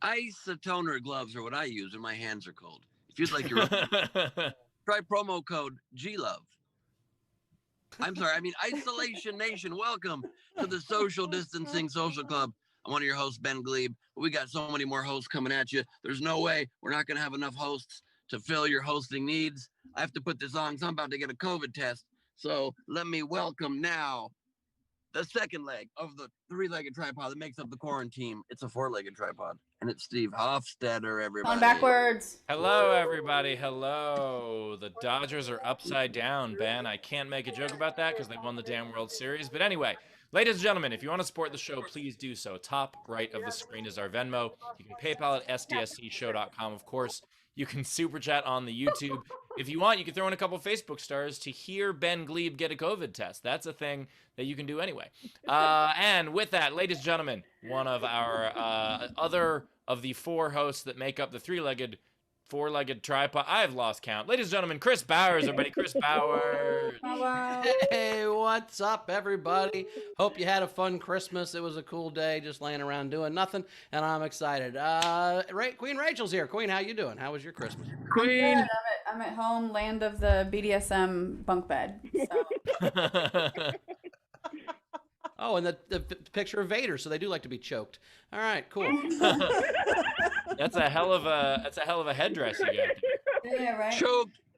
Isotoner gloves are what I use when my hands are cold. If you'd like your try promo code GLOVE. I'm sorry, I mean Isolation Nation. Welcome to the Social Distancing Social Club. I'm one of your hosts, Ben Glebe. We got so many more hosts coming at you. There's no way we're not going to have enough hosts to fill your hosting needs. I have to put this on because I'm about to get a COVID test. So let me welcome now the second leg of the three-legged tripod that makes up the quarantine. It's a four-legged tripod, and it's Steve Hofstetter, everybody. On backwards. Hello, everybody. Hello. The Dodgers are upside down, Ben. I can't make a joke about that because they won the damn World Series. But anyway, ladies and gentlemen, if you want to support the show, please do so. Top right of the screen is our Venmo. You can PayPal at sdscshow.com, of course. You can super chat on the YouTube. If you want, you can throw in a couple Facebook stars to hear Ben Glebe get a COVID test. That's a thing that you can do anyway. And with that, ladies and gentlemen, one of our other of the four hosts that make up the four-legged tripod. I've lost count. Ladies and gentlemen, Chris Bowers, everybody. Chris Bowers. Hey, what's up, everybody? Hope you had a fun Christmas. It was a cool day, just laying around doing nothing, and I'm excited. Queen Rachel's here. Queen, how you doing? How was your Christmas? Queen. I'm at home, land of the BDSM bunk bed. So. Oh, and the picture of Vader, so they do like to be choked. All right, cool. That's a hell of a headdress you got. Yeah, right.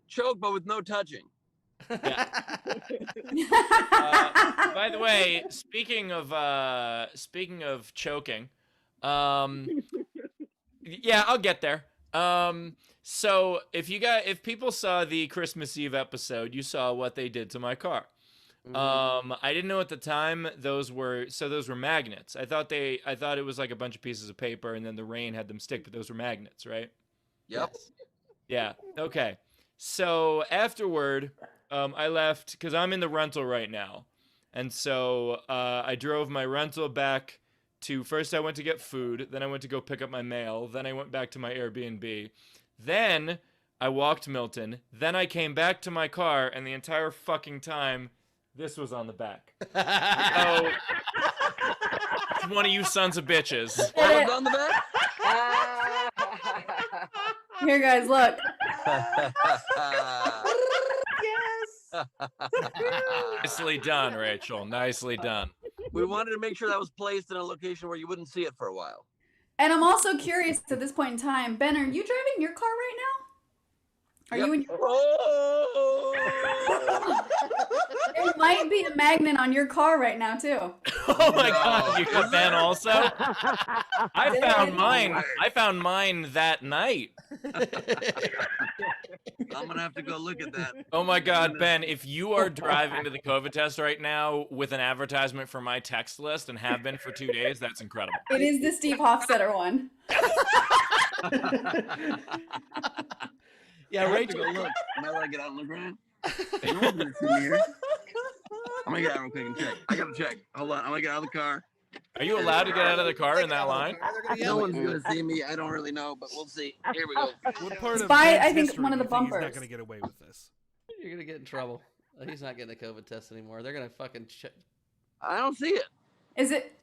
Choke, but with no touching. Yeah. By the way, speaking of choking, yeah, I'll get there. So if people saw the Christmas Eve episode, you saw what they did to my car. I didn't know at the time those were magnets. I thought it was like a bunch of pieces of paper and then the rain had them stick, but those were magnets, right? Yep. Yeah. Okay. So afterward, I left because I'm in the rental right now. And so I drove my rental back to, first I went to get food, then I went to go pick up my mail, then I went back to my Airbnb. Then I walked Milton, then I came back to my car, and the entire fucking time this was on the back. So, it's one of you sons of bitches. What was on the back? Here, guys, look. Yes. Nicely done, Rachel. Nicely done. We wanted to make sure that was placed in a location where you wouldn't see it for a while. And I'm also curious at this point in time, Ben, are you driving your car right now? Are you in your There might be a magnet on your car right now, too. Oh my God, you got Ben also? I found mine that night. I'm going to have to go look at that. Oh my God, Ben, if you are driving to the COVID test right now with an advertisement for my text list and have been for 2 days, that's incredible. It is the Steve Hofstetter one. Yeah, Rachel. Go look. Am I allowed to get out and look around? No one's going to see me here. I'm going to get out real quick and check. I got to check. Hold on. I'm going to get out of the car. Are you allowed to get out of the car in that line? No one's going to see me. I don't really know, but we'll see. Here we go. What part of By, I Ben's think, history one of the do you think bumpers. He's not going to get away with this. You're going to get in trouble. He's not getting a COVID test anymore. They're going to fucking check. I don't see it. Is it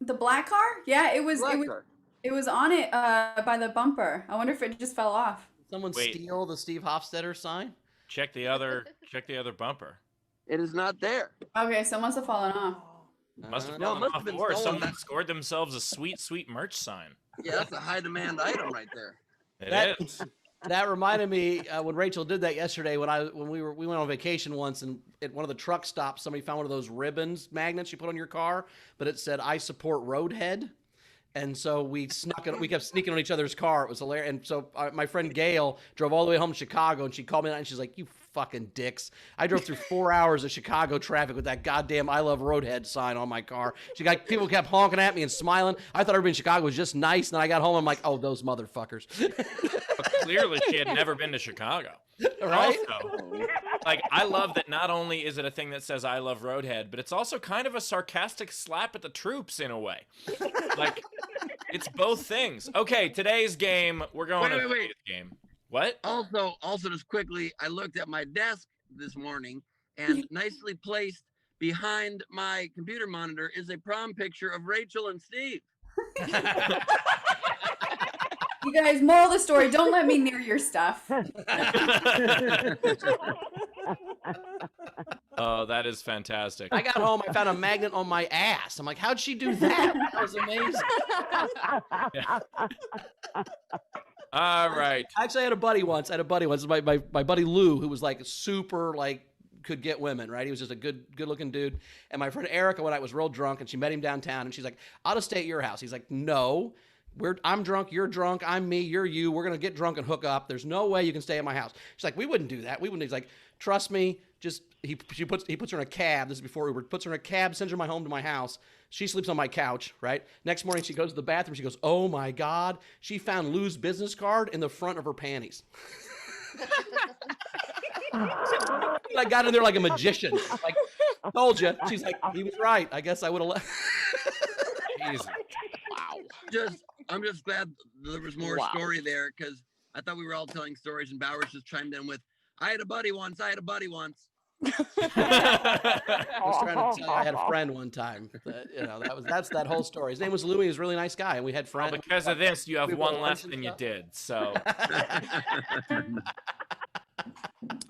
the black car? Yeah, it was. It was on it by the bumper. I wonder if it just fell off. Someone steal the Steve Hofstetter sign? Check the other bumper. It is not there. Okay, so it must have fallen off. Must have No, it fallen must off, have been or stolen. someone scored themselves a sweet, sweet merch sign. Yeah, that's a high demand item right there. It is. That reminded me when Rachel did that yesterday. When we went on vacation once, and at one of the truck stops, somebody found one of those ribbons magnets you put on your car, but it said "I support Roadhead." And so we kept sneaking on each other's car. It was hilarious. And so my friend Gail drove all the way home to Chicago, and she called me and she's like, "You fucking dicks. I drove through 4 hours of Chicago traffic with that goddamn I love Roadhead sign on my car." People kept honking at me and smiling. I thought everybody in Chicago was just nice. And then I got home, I'm like, oh, those motherfuckers. But clearly she had never been to Chicago. Right? Also, like, I love that not only is it a thing that says I love Roadhead, but it's also kind of a sarcastic slap at the troops in a way. Like, it's both things. Okay, today's game, we're going to today's game. What? Also, just quickly, I looked at my desk this morning, and nicely placed behind my computer monitor is a prom picture of Rachel and Steve. You guys, moral of the story, don't let me near your stuff. Oh, that is fantastic. I got home, I found a magnet on my ass. I'm like, how'd she do that? That was amazing. All right. Actually, I had a buddy once. My buddy Lou, who was like super like could get women, right? He was just a good looking dude. And my friend Erica one night was real drunk, and she met him downtown, and she's like, "I'll just stay at your house." He's like, "No, I'm drunk, you're drunk, I'm me, you're you. We're gonna get drunk and hook up. There's no way you can stay at my house." She's like, "We wouldn't do that. We wouldn't." He's like, "Trust me." Just he puts her in a cab. This is before Uber. Puts her in a cab, sends her home to my house. She sleeps on my couch, right? Next morning, she goes to the bathroom. She goes, "Oh my God." She found Lou's business card in the front of her panties. I got in there like a magician. Like, told you. She's like, he was right. I guess I would have left. Jeez. Wow. I'm just glad there was more story there, because I thought we were all telling stories, and Bowers just chimed in with, I had a buddy once. I was trying to tell you I had a friend one time. That's that whole story. His name was Louis. He was a really nice guy, and we had friends. Well, because of this, you have one less than you did. So.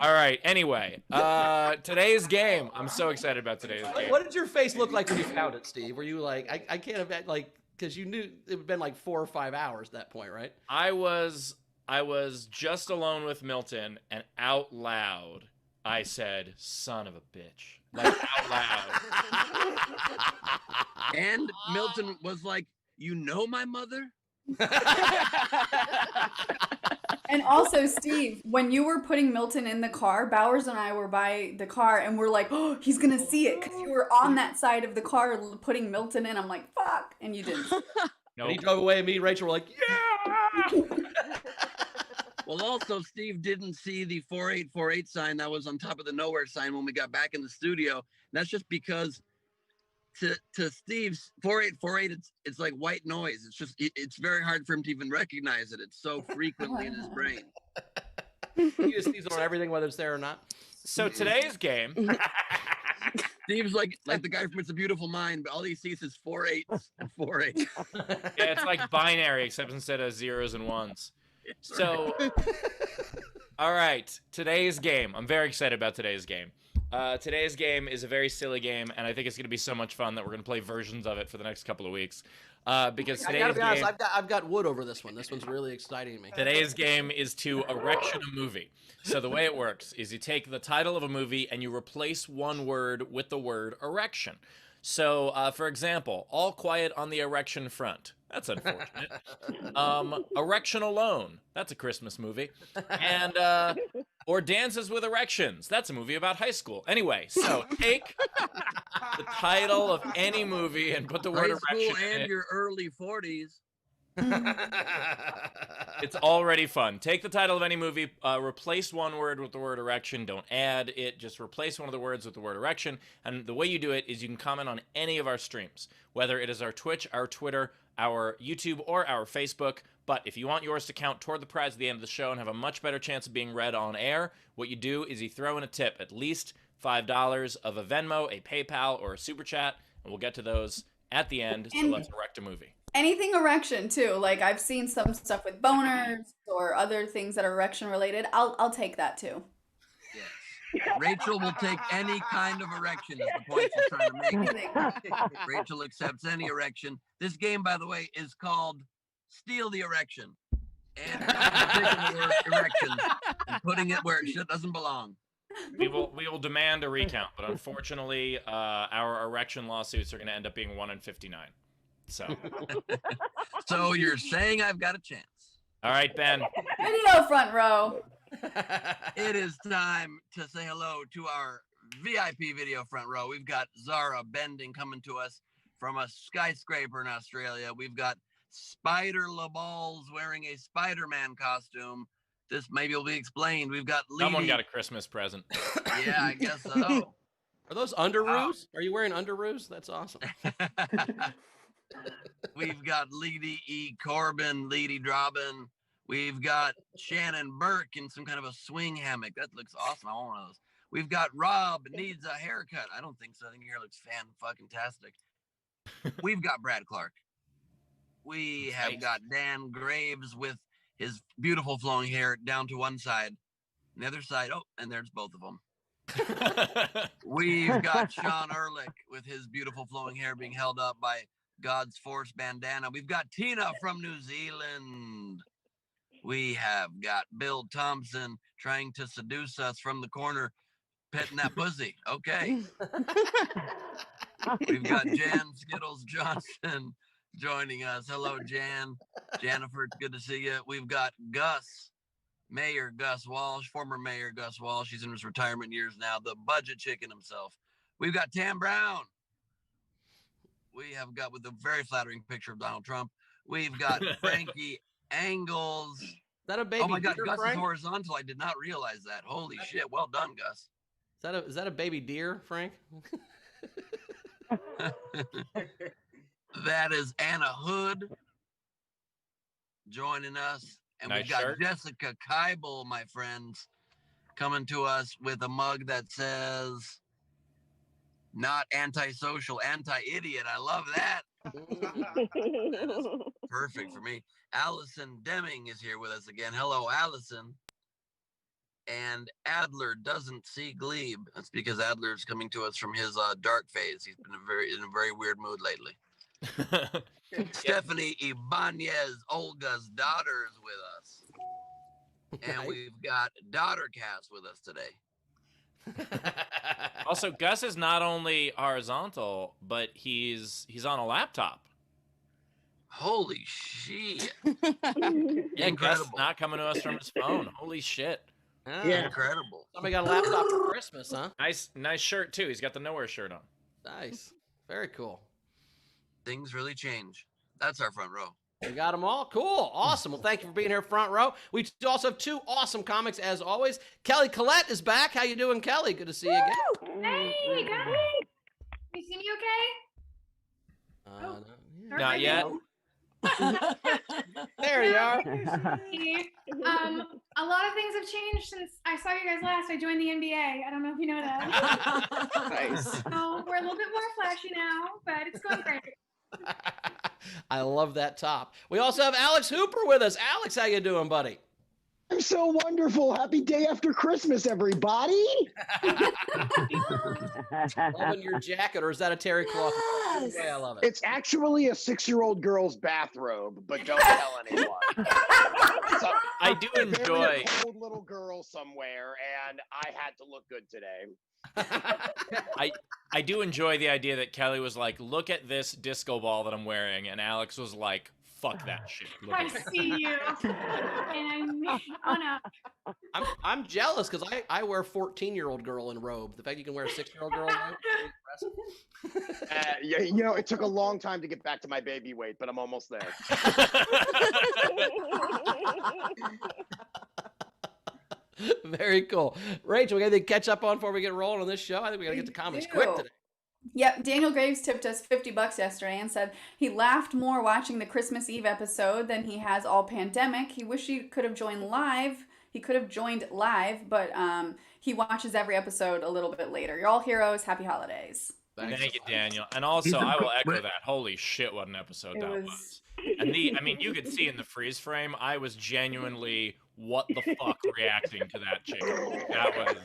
All right. Anyway, today's game. I'm so excited about today's game. What did your face look like when you found it, Steve? Were you like, I can't imagine, like, because you knew it had been like 4 or 5 hours at that point, right? I was just alone with Milton, and out loud, I said, "Son of a bitch," like out loud. And Milton was like, "You know my mother?" And also, Steve, when you were putting Milton in the car, Bowers and I were by the car, and we're like, "Oh, he's gonna see it," because you were on that side of the car putting Milton in. I'm like, "Fuck," and you didn't. No. And he drove away, and me and Rachel were like, "Yeah." Well, also, Steve didn't see the 4848 sign that was on top of the nowhere sign when we got back in the studio. And that's just because to Steve's 4848, it's like white noise. It's very hard for him to even recognize it. It's so frequently in his brain. He just sees it on everything, whether it's there or not. So today's game. Steve's like the guy from It's a Beautiful Mind, but all he sees is 4 8s and 4 8. Yeah, it's like binary, except instead of zeros and ones. So, all right, today's game. I'm very excited about today's game. Today's game is a very silly game, and I think it's going to be so much fun that we're going to play versions of it for the next couple of weeks. Because today's I gotta be honest, game, I've got wood over this one. This one's really exciting to me. Today's game is to erection a movie. So the way it works is you take the title of a movie and you replace one word with the word erection. So, for example, All Quiet on the Erection Front. That's unfortunate. Erection Alone. That's a Christmas movie. And, or Dances with Erections. That's a movie about high school. Anyway, so take the title of any movie and put the word High erection school in and it. your early 40s. It's already fun. Take the title of any movie, replace one word with the word erection. Don't add it. Just replace one of the words with the word erection. And the way you do it is you can comment on any of our streams, whether it is our Twitch, our Twitter, our YouTube, or our Facebook. But if you want yours to count toward the prize at the end of the show and have a much better chance of being read on air, what you do is you throw in a tip, at least $5 of a Venmo, a PayPal, or a Super Chat, and we'll get to those at the end. So let's erect a movie. Anything erection too. Like I've seen some stuff with boners or other things that are erection related. I'll take that too. Yes. Rachel will take any kind of erection, is the point she's trying to make. Rachel accepts any erection. This game, by the way, is called Steal the Erection. And taking the word erection and putting it where it doesn't belong. We will demand a recount, but unfortunately, our erection lawsuits are going to end up being 1 in 59. So. So you're saying I've got a chance. All right, Ben. Video front row. It is time to say hello to our VIP video front row. We've got Zara Bending coming to us from a skyscraper in Australia. We've got Spider LaBalls wearing a Spider-Man costume. This maybe will be explained. We've got Leedy. Someone got a Christmas present. Yeah, I guess so. Are those underoos? Are you wearing underoos? That's awesome. We've got Leedy E. Corbin, Leedy Drobin. We've got Shannon Burke in some kind of a swing hammock. That looks awesome. I want one of those. We've got Rob needs a haircut. I don't think so. I think your hair looks fan-fucking-tastic. We've got Brad Clark. We have got Dan Graves with his beautiful flowing hair down to one side. And the other side, oh, and there's both of them. We've got Sean Ehrlich with his beautiful flowing hair being held up by God's Force bandana. We've got Tina from New Zealand. We have got Bill Thompson trying to seduce us from the corner, petting that pussy. Okay. We've got Jan Skittles Johnson joining us. Hello, Jan. Jennifer, it's good to see you. We've got Gus, Mayor Gus Walsh, former Mayor Gus Walsh. He's in his retirement years now, the budget chicken himself. We've got Tam Brown. We have got, with a very flattering picture of Donald Trump, we've got Frankie Angles. Is that a baby? Oh my God, deer, Gus Frank? is horizontal. I did not realize that. Holy shit. Well done, Gus. Is that a baby deer, Frank? That is Anna Hood joining us. And Nice we've got shirt. Jessica Keibel, my friends, coming to us with a mug that says, not antisocial, anti-idiot. I love that. Perfect for me. Allison Deming is here with us again. Hello, Allison. And Adler doesn't see Glebe. That's because Adler's coming to us from his dark phase. He's been in a very weird mood lately. Stephanie Ibanez, Olga's daughter, is with us. And Nice. we've got Daughtercast with us today. Also, Gus is not only horizontal, but he's on a laptop. Holy shit. Yeah, Gus is Incredible. not coming to us from his phone. Holy shit. Ah, Incredible. Somebody got a laptop for Christmas, huh? Nice shirt too. He's got the nowhere shirt on. Nice. Very cool. Things really change. That's our front row. We got them all. Cool. Awesome. Well, thank you for being here front row. We also have two awesome comics as always. Kelly Collette is back. How you doing, Kelly? Good to see you again. Hey, guys. You see me okay? No, yeah. Not yet. There you are. A lot of things have changed since I saw you guys last. I joined the NBA. I don't know if you know that. Nice. So we're a little bit more flashy now, but it's going great. I love that top. We also have Alex Hooper with us. Alex, how you doing, buddy? I'm so wonderful. Happy day after Christmas, everybody. Loving your jacket, or is that a terry cloth? Yes. Way I love it. It's actually a 6-year-old girl's bathrobe, but don't tell anyone. So, I do buried enjoy. a cold little girl somewhere, and I had to look good today. I do enjoy the idea that Kelly was like, "Look at this disco ball that I'm wearing," and Alex was like, "Fuck that shit." Look I at it." see you, and I'm I'm jealous because I wear 14-year-old girl in robe. The fact you can wear a 6-year-old girl in robe is pretty impressive. Yeah, you know, it took a long time to get back to my baby weight, but I'm almost there. Very cool. Rachel, we got anything to catch up on before we get rolling on this show? I think we got to get to comments quick today. Yep, Daniel Graves tipped us $50 yesterday and said he laughed more watching the Christmas Eve episode than he has all pandemic. He wished he could have joined live. He could have joined live, but he watches every episode a little bit later. You're all heroes. Happy holidays. Thank you, Daniel. And also, I will echo that. Holy shit, what an episode It that was- was. And I mean, you could see in the freeze frame, I was genuinely, what the fuck, reacting to that chick. That was.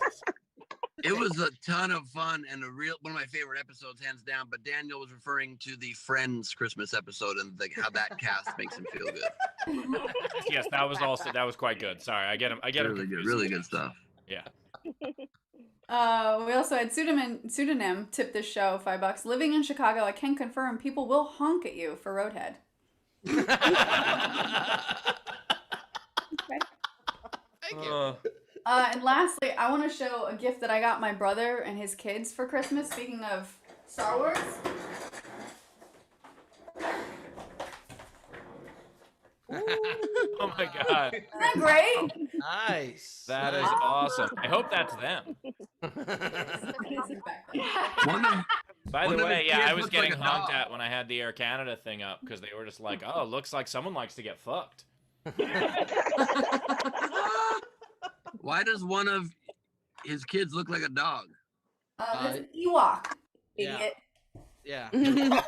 It was a ton of fun and one of my favorite episodes, hands down. But Daniel was referring to the Friends Christmas episode and how that cast makes him feel good. Yes, that was quite good. Sorry, I get him. Really good, really good stuff. Yeah. We also had pseudonym tip this show $5. Living in Chicago, I can confirm people will honk at you for Roadhead. Thank you. And lastly, I want to show a gift that I got my brother and his kids for Christmas. Speaking of Star Wars. Oh my god, Isn't that great? Nice. that is Nice. awesome. I hope that's them. One of, By One the of way, his yeah, kids I was looks like getting a honked dog. at when I had the Air Canada thing up because they were just like, "Oh, looks like someone likes to get fucked." why does one of his kids look like a dog? That's an Ewok, Yeah. idiot. Yeah. The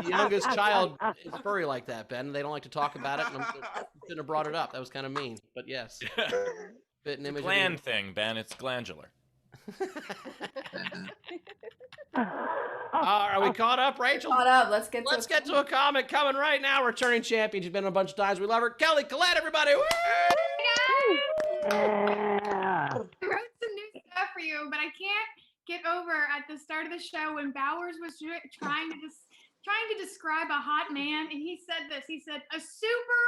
youngest child is furry like that, Ben. They don't like to talk about it, and I shouldn't have brought it up. That was kind of mean, but yes. Bit an image. Gland thing, Ben. It's glandular. Are we caught up, Rachel? Caught up. Let's get to a comment coming right now. Returning champion. She's been a bunch of times. We love her. Kelly, Collette, everybody. Woo! I wrote some new stuff for you, but I can't get over at the start of the show when Bowers was trying to describe a hot man, and he said this. He said, "A super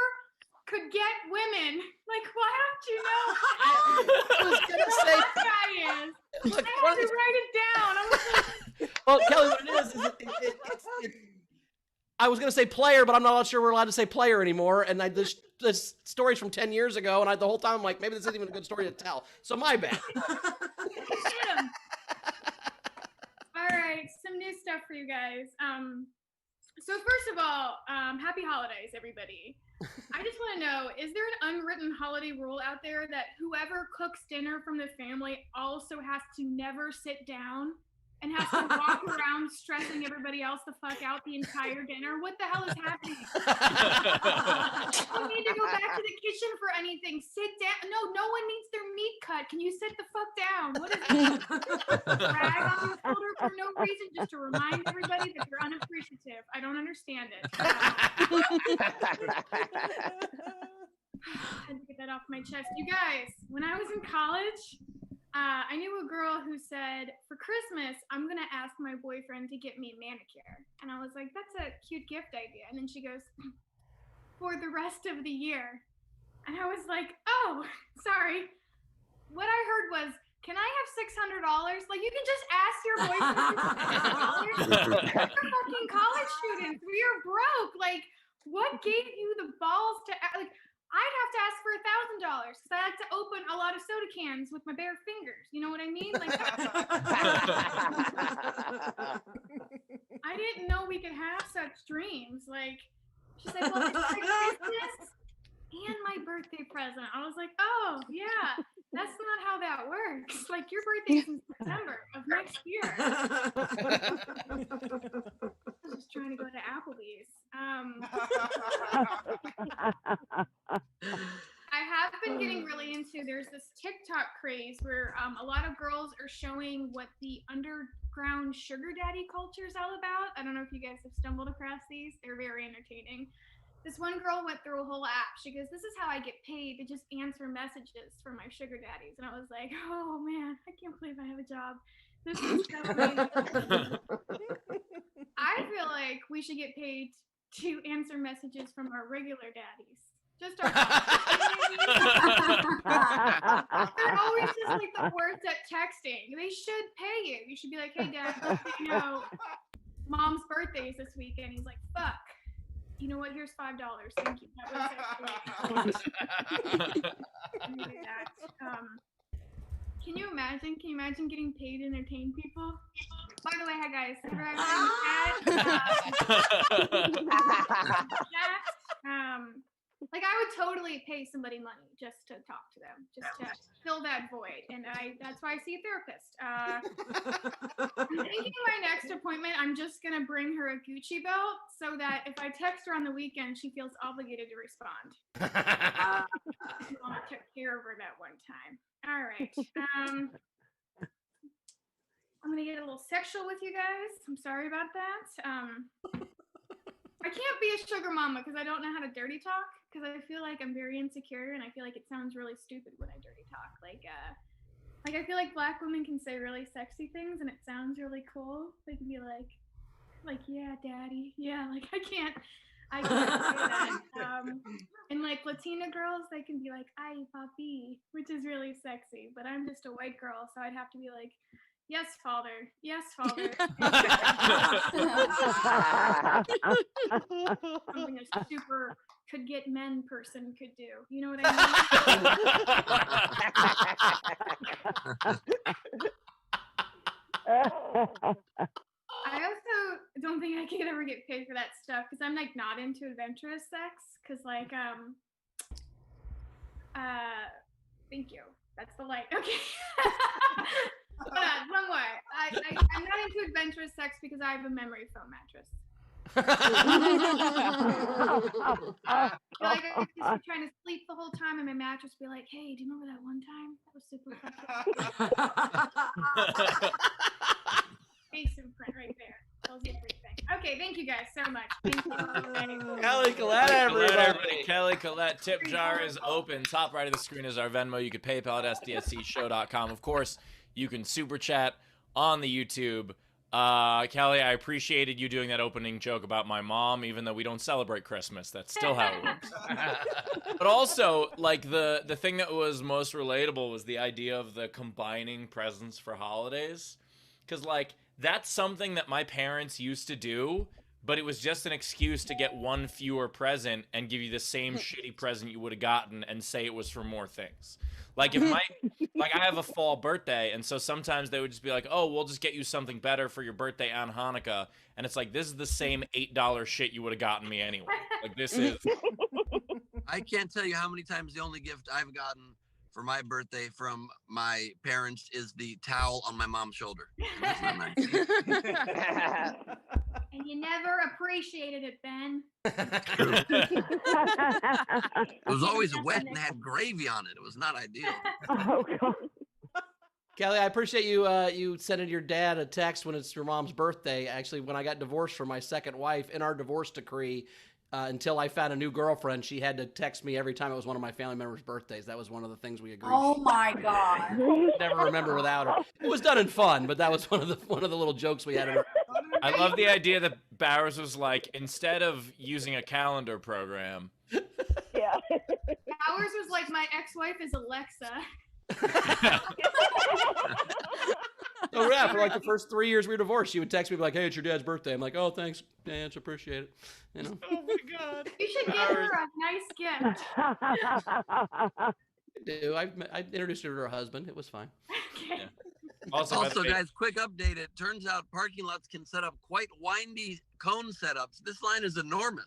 could get women." Like, why don't you know I was gonna who say. that guy is? Look, I had to write it down. I was like, well, Kelly, what it is I was gonna say player, but I'm not sure we're allowed to say player anymore. And this story's from 10 years ago, and the whole time I'm like, maybe this isn't even a good story to tell. So my bad. all right, some new stuff for you guys. So first of all, happy holidays, everybody. I just want to know, is there an unwritten holiday rule out there that whoever cooks dinner from the family also has to never sit down and has to walk around stressing everybody else the fuck out the entire dinner? What the hell is happening? You need to go back to the kitchen for anything. Sit down. No one needs their meat cut. Can you sit the fuck down? What is it? Drag on your shoulder for no reason, just to remind everybody that you're unappreciative. I don't understand it. I had to get that off my chest. You guys, when I was in college, I knew a girl who said, for Christmas, I'm going to ask my boyfriend to get me a manicure. And I was like, that's a cute gift idea. And then she goes, for the rest of the year. And I was like, oh, sorry. What I heard was, can I have $600? Like, you can just ask your boyfriend for $600. We're fucking college students. We are broke. Like, what gave you the balls to, like, I'd have to ask for $1,000 because I like to open a lot of soda cans with my bare fingers. You know what I mean? Like, I didn't know we could have such dreams. Like, she said, well, it's like Christmas and my birthday present. I was like, oh, yeah, that's not how that works. Like, your birthday's in September of next year. I was just trying to go to Applebee's. I have been getting really into, there's this TikTok craze where a lot of girls are showing what the underground sugar daddy culture is all about. I don't know if you guys have stumbled across these. They're very entertaining. This one girl went through a whole app. She goes, this is how I get paid to just answer messages for my sugar daddies. And I was like, oh man, I can't believe I have a job. This is so crazy. I feel like we should get paid to answer messages from our regular daddies. Just our They're always just like the worst at texting. They should pay you. You should be like, hey dad, you know, mom's birthday is this weekend. He's like, fuck. You know what? Here's $5. Thank you. That was Can you imagine? Can you imagine getting paid to entertain people? By the way, hi guys. Like I would totally pay somebody money just to talk to them, just to fill that void, and that's why I see a therapist. I'm thinking my next appointment, I'm just gonna bring her a Gucci belt so that if I text her on the weekend, she feels obligated to respond. I took care of her that one time. All right. I'm gonna get a little sexual with you guys. I'm sorry about that. I can't be a sugar mama because I don't know how to dirty talk, because I feel like I'm very insecure and I feel like it sounds really stupid when I dirty talk. Like I feel like black women can say really sexy things and it sounds really cool. They can be like, yeah, daddy. Yeah, like I can't say that. And like Latina girls, they can be like, ay, papi, which is really sexy. But I'm just a white girl, so I'd have to be like, yes, father. Yes, father. Something a super could get men person could do. You know what I mean? I also don't think I could ever get paid for that stuff because I'm like not into adventurous sex. Because like thank you. That's the light. Okay. Hold on, one more. I'm not into adventurous sex because I have a memory foam mattress. Like I just be trying to sleep the whole time, and my mattress be like, "Hey, do you remember that one time? That was super fucking." Face imprint right there. Tells you everything. Okay, thank you guys so much. Thank you. Kelly Collette, everybody. Kelly Collette, tip jar is open. Top right of the screen is our Venmo. You could PayPal at sdscshow.com. Of course, you can super chat on the YouTube. Kelly, I appreciated you doing that opening joke about my mom, even though we don't celebrate Christmas. That's still how it works. But also, like, the thing that was most relatable was the idea of the combining presents for holidays. Because, like, that's something that my parents used to do, but it was just an excuse to get one fewer present and give you the same shitty present you would have gotten and say it was for more things. Like, if I have a fall birthday, and so sometimes they would just be like, oh, we'll just get you something better for your birthday on Hanukkah. And it's like, this is the same $8 shit you would have gotten me anyway. Like, this is... I can't tell you how many times the only gift I've gotten for my birthday from my parents is the towel on my mom's shoulder. That's not nice. And you never appreciated it, Ben. It was always wet and had gravy on it. It was not ideal. Oh, God. Kelly, I appreciate you you sending your dad a text when it's your mom's birthday. Actually, when I got divorced from my second wife, in our divorce decree, until I found a new girlfriend, she had to text me every time it was one of my family members' birthdays. That was one of the things we agreed. Oh my God. Never remember without her. It was done in fun, but that was one of the little jokes we had. I love the idea that Bowers was like, instead of using a calendar program. Yeah. Ours was like, my ex-wife is Alexa. So yeah, for like the first 3 years we were divorced, she would text me like, "Hey, it's your dad's birthday." I'm like, "Oh, thanks, thanks, appreciate it." You know. Oh my God. You should give her a nice gift. I introduced her to her husband. It was fine. Okay. Yeah. Also, by the way, Guys, quick update. It turns out parking lots can set up quite windy cone setups. This line is enormous.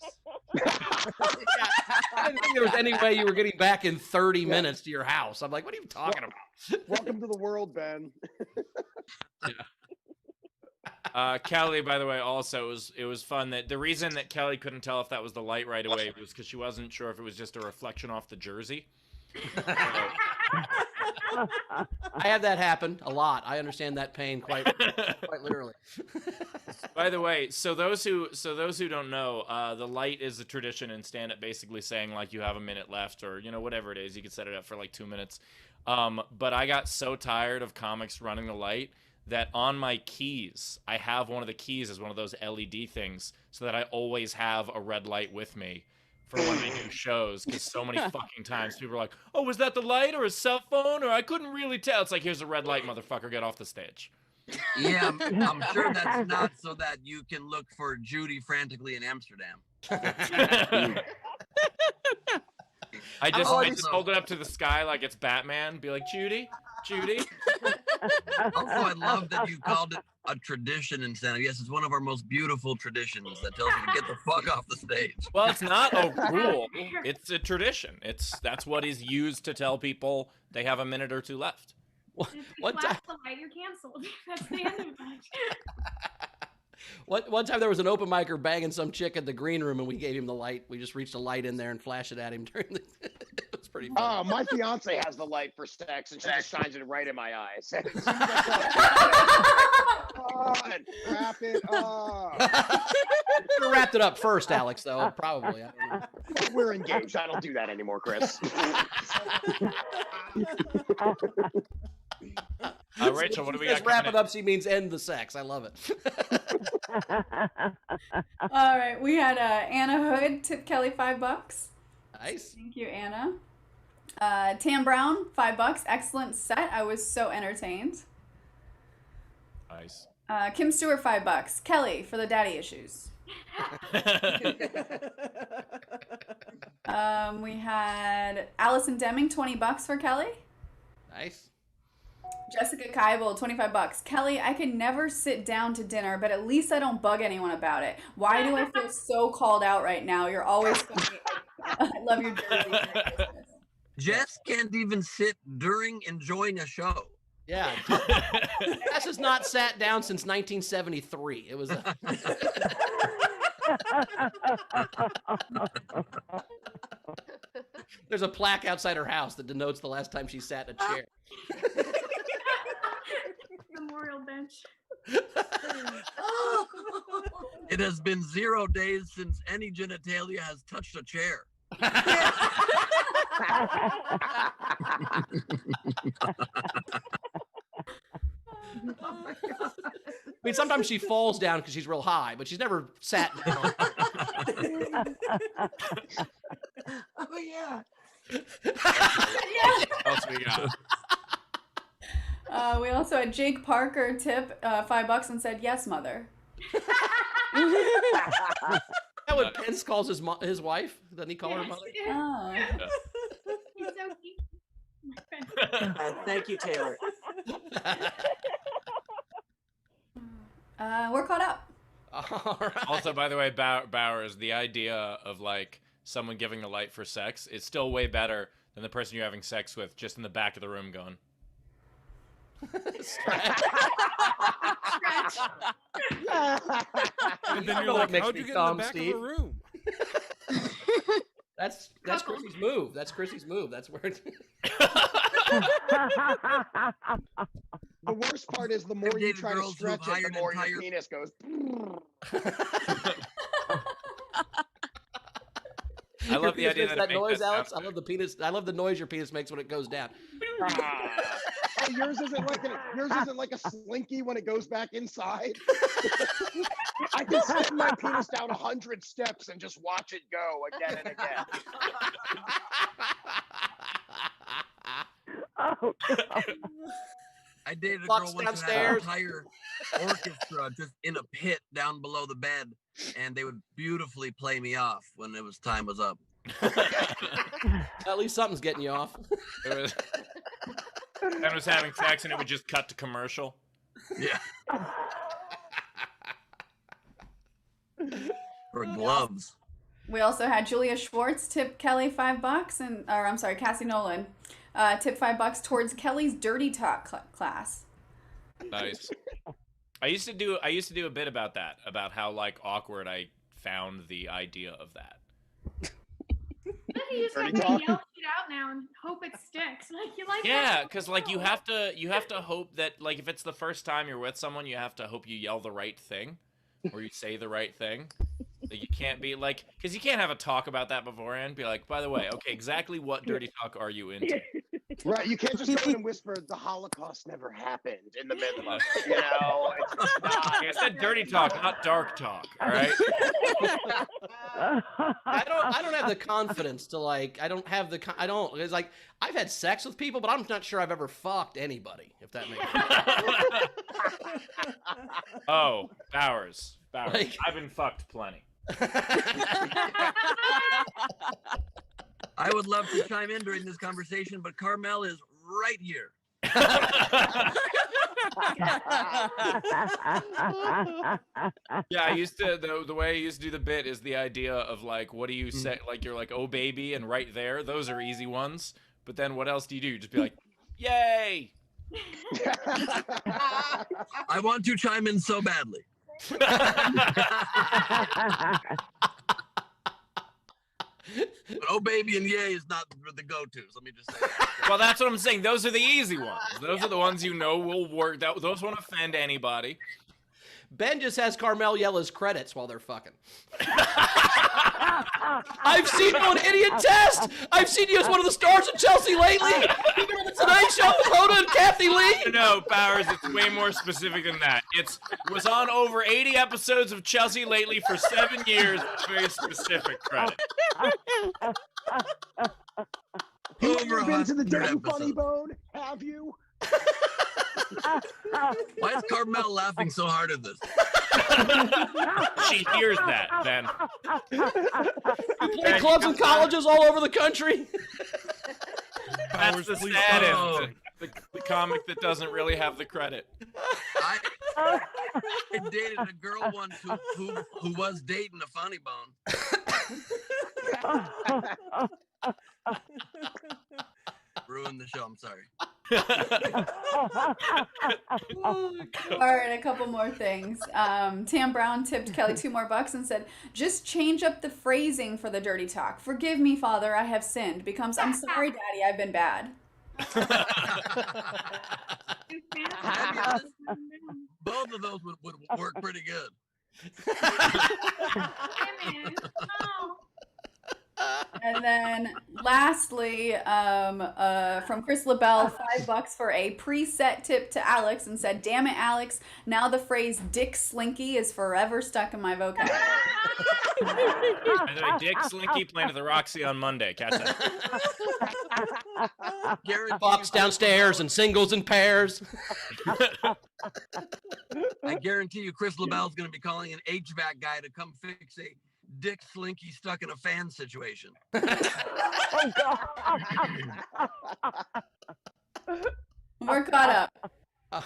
I didn't think there was any way you were getting back in 30 minutes to your house. I'm like, what are you talking about? Welcome to the world, Ben. Kelly, by the way, also it was fun that the reason that Kelly couldn't tell if that was the light right away was because she wasn't sure if it was just a reflection off the jersey. I have that happen a lot. I understand that pain quite literally. By the way, so those who don't know, the light is a tradition in stand-up, basically saying like you have a minute left, or whatever it is. You could set it up for like 2 minutes. But I got so tired of comics running the light that on my keys, I have one of the keys as one of those LED things, so that I always have a red light with me for when I do shows, because so many fucking times people are like, oh, was that the light or a cell phone, or I couldn't really tell. It's like, here's a red light, motherfucker, get off the stage. Yeah, I'm sure that's not so that you can look for Judy frantically in Amsterdam. I just hold it up to the sky like it's Batman, be like, Judy. Also, I love that you called it a tradition in stand-up. Yes, it's one of our most beautiful traditions that tells you to get the fuck off the stage. Well, it's not a rule. It's a tradition. That's what is used to tell people they have a minute or two left. One time, the light, you're canceled. That's the end of it. One time there was an open micer banging some chick at the green room, and we gave him the light. We just reached a light in there and flashed it at him during the. It was pretty funny. Oh, my fiance has the light for sex, and she just shines it right in my eyes. Wrap it up. Should have wrapped it up first, Alex. Though probably. I don't know. We're engaged. I don't do that anymore, Chris. Rachel, what do we Just got? wrap it up. She means end the sex. I love it. All right, we had Anna Hood tip Kelly $5. Nice. Thank you, Anna. Tam Brown $5. Excellent set. I was so entertained. Nice. Kim Stewart $5. Kelly for the daddy issues. We had Allison Deming $20 for Kelly. Nice. Jessica Keibel, $25. Kelly, I could never sit down to dinner, but at least I don't bug anyone about it. Why do I feel so called out right now? You're always funny. I love your jersey. Jess can't even sit during enjoying a show. Yeah. Tess has not sat down since 1973. It was. There's a plaque outside her house that denotes the last time she sat in a chair. Memorial bench. It has been 0 days since any genitalia has touched a chair. I mean, sometimes she falls down because she's real high, but she's never sat down. Oh yeah. What else we got? We also had Jake Parker tip $5 and said, "Yes, mother." That what Pence calls his wife? Doesn't he call her mother? Oh. He's so cute. Thank you, Taylor. We're caught up. All right. Also, by the way, Bowers, the idea of like someone giving the light for sex is still way better than the person you're having sex with just in the back of the room going. And then know you're what like, makes how'd me you get calm, in the back Steve? of the room? That's Chrissy's move. That's Chrissy's move. That's where. The worst part is the more you dated try to girls who've stretch it, the hired more your entire- penis goes. I love the Your idea penis that, makes that noise, Alex. I love the penis. I love the noise your penis makes when it goes down. Oh, yours isn't like a slinky when it goes back inside. I can send my penis down 100 steps and just watch it go again and again. Oh, God. I dated a Flux girl once who had an downstairs. entire orchestra just in a pit down below the bed, and they would beautifully play me off when time was up. At least something's getting you off. Ben was having sex and it would just cut to commercial. Yeah. Or gloves. We also had Julia Schwartz tip Kelly $5 Cassie Nolan tip $5 towards Kelly's dirty talk class. Nice. I used to do a bit about that, about how like awkward I found the idea of that. You just have Dirty to talk. yell shit out now and hope it sticks. Like you like Yeah, that? because like you have to hope that like if it's the first time you're with someone, you have to hope you yell the right thing, or you say the right thing. Like you can't be like, because you can't have a talk about that beforehand. Be like, by the way, okay, exactly what dirty talk are you into? Right, you can't just go in and whisper, "The Holocaust never happened" in the middle of it. You know, it's just not. I said dirty talk, not dark talk. All right. I don't have the confidence to like. I don't. It's like I've had sex with people, but I'm not sure I've ever fucked anybody. If that makes sense. Oh, Bowers. Like- I've been fucked plenty. I would love to chime in during this conversation, but Carmel is right here. Yeah, I used to the way I used to do the bit is the idea of like, what do you say? Like you're like, oh baby, and right there, those are easy ones. But then what else do you do? You just be like, yay! I want to chime in so badly. But oh baby and yay is not the go-tos. Let me just say that. Well, that's what I'm saying. Those are the easy ones. Those are the ones you know will work. Those won't offend anybody. Ben just has Carmel yell his credits while they're fucking. I've seen you on Idiot Test. I've seen you as one of the stars of Chelsea lately. You were on the Tonight Show with Hoda and Kathy Lee. No, Bowers, it's way more specific than that. It was on over 80 episodes of Chelsea lately for 7 years. Very specific credit. You Over ever been to the 100 Dirty Funny episodes. Bone? Have you? Why is Carmel laughing so hard at this? She hears that, Ben. Play clubs and colleges all over the country. That's Bowers, the please saddest. don't. The comic that doesn't really have the credit. I dated a girl once who was dating a funny bone. Ruined the show. I'm sorry. All right, a couple more things. Tam Brown tipped Kelly $2 more and said, "Just change up the phrasing for the dirty talk. Forgive me, Father, I have sinned. Becomes, I'm sorry, Daddy, I've been bad." Both of those would work pretty good. And then lastly, from Chris LaBelle, $5 for a preset tip to Alex and said, "Damn it, Alex. Now the phrase Dick Slinky is forever stuck in my vocabulary." By the way, Dick Slinky playing at the Roxy on Monday. Catch that. Guarantee Fox you, downstairs and singles and pairs. I guarantee you, Chris LaBelle's going to be calling an HVAC guy to come fix a Dick Slinky stuck in a fan situation. Oh, God. We're caught up. All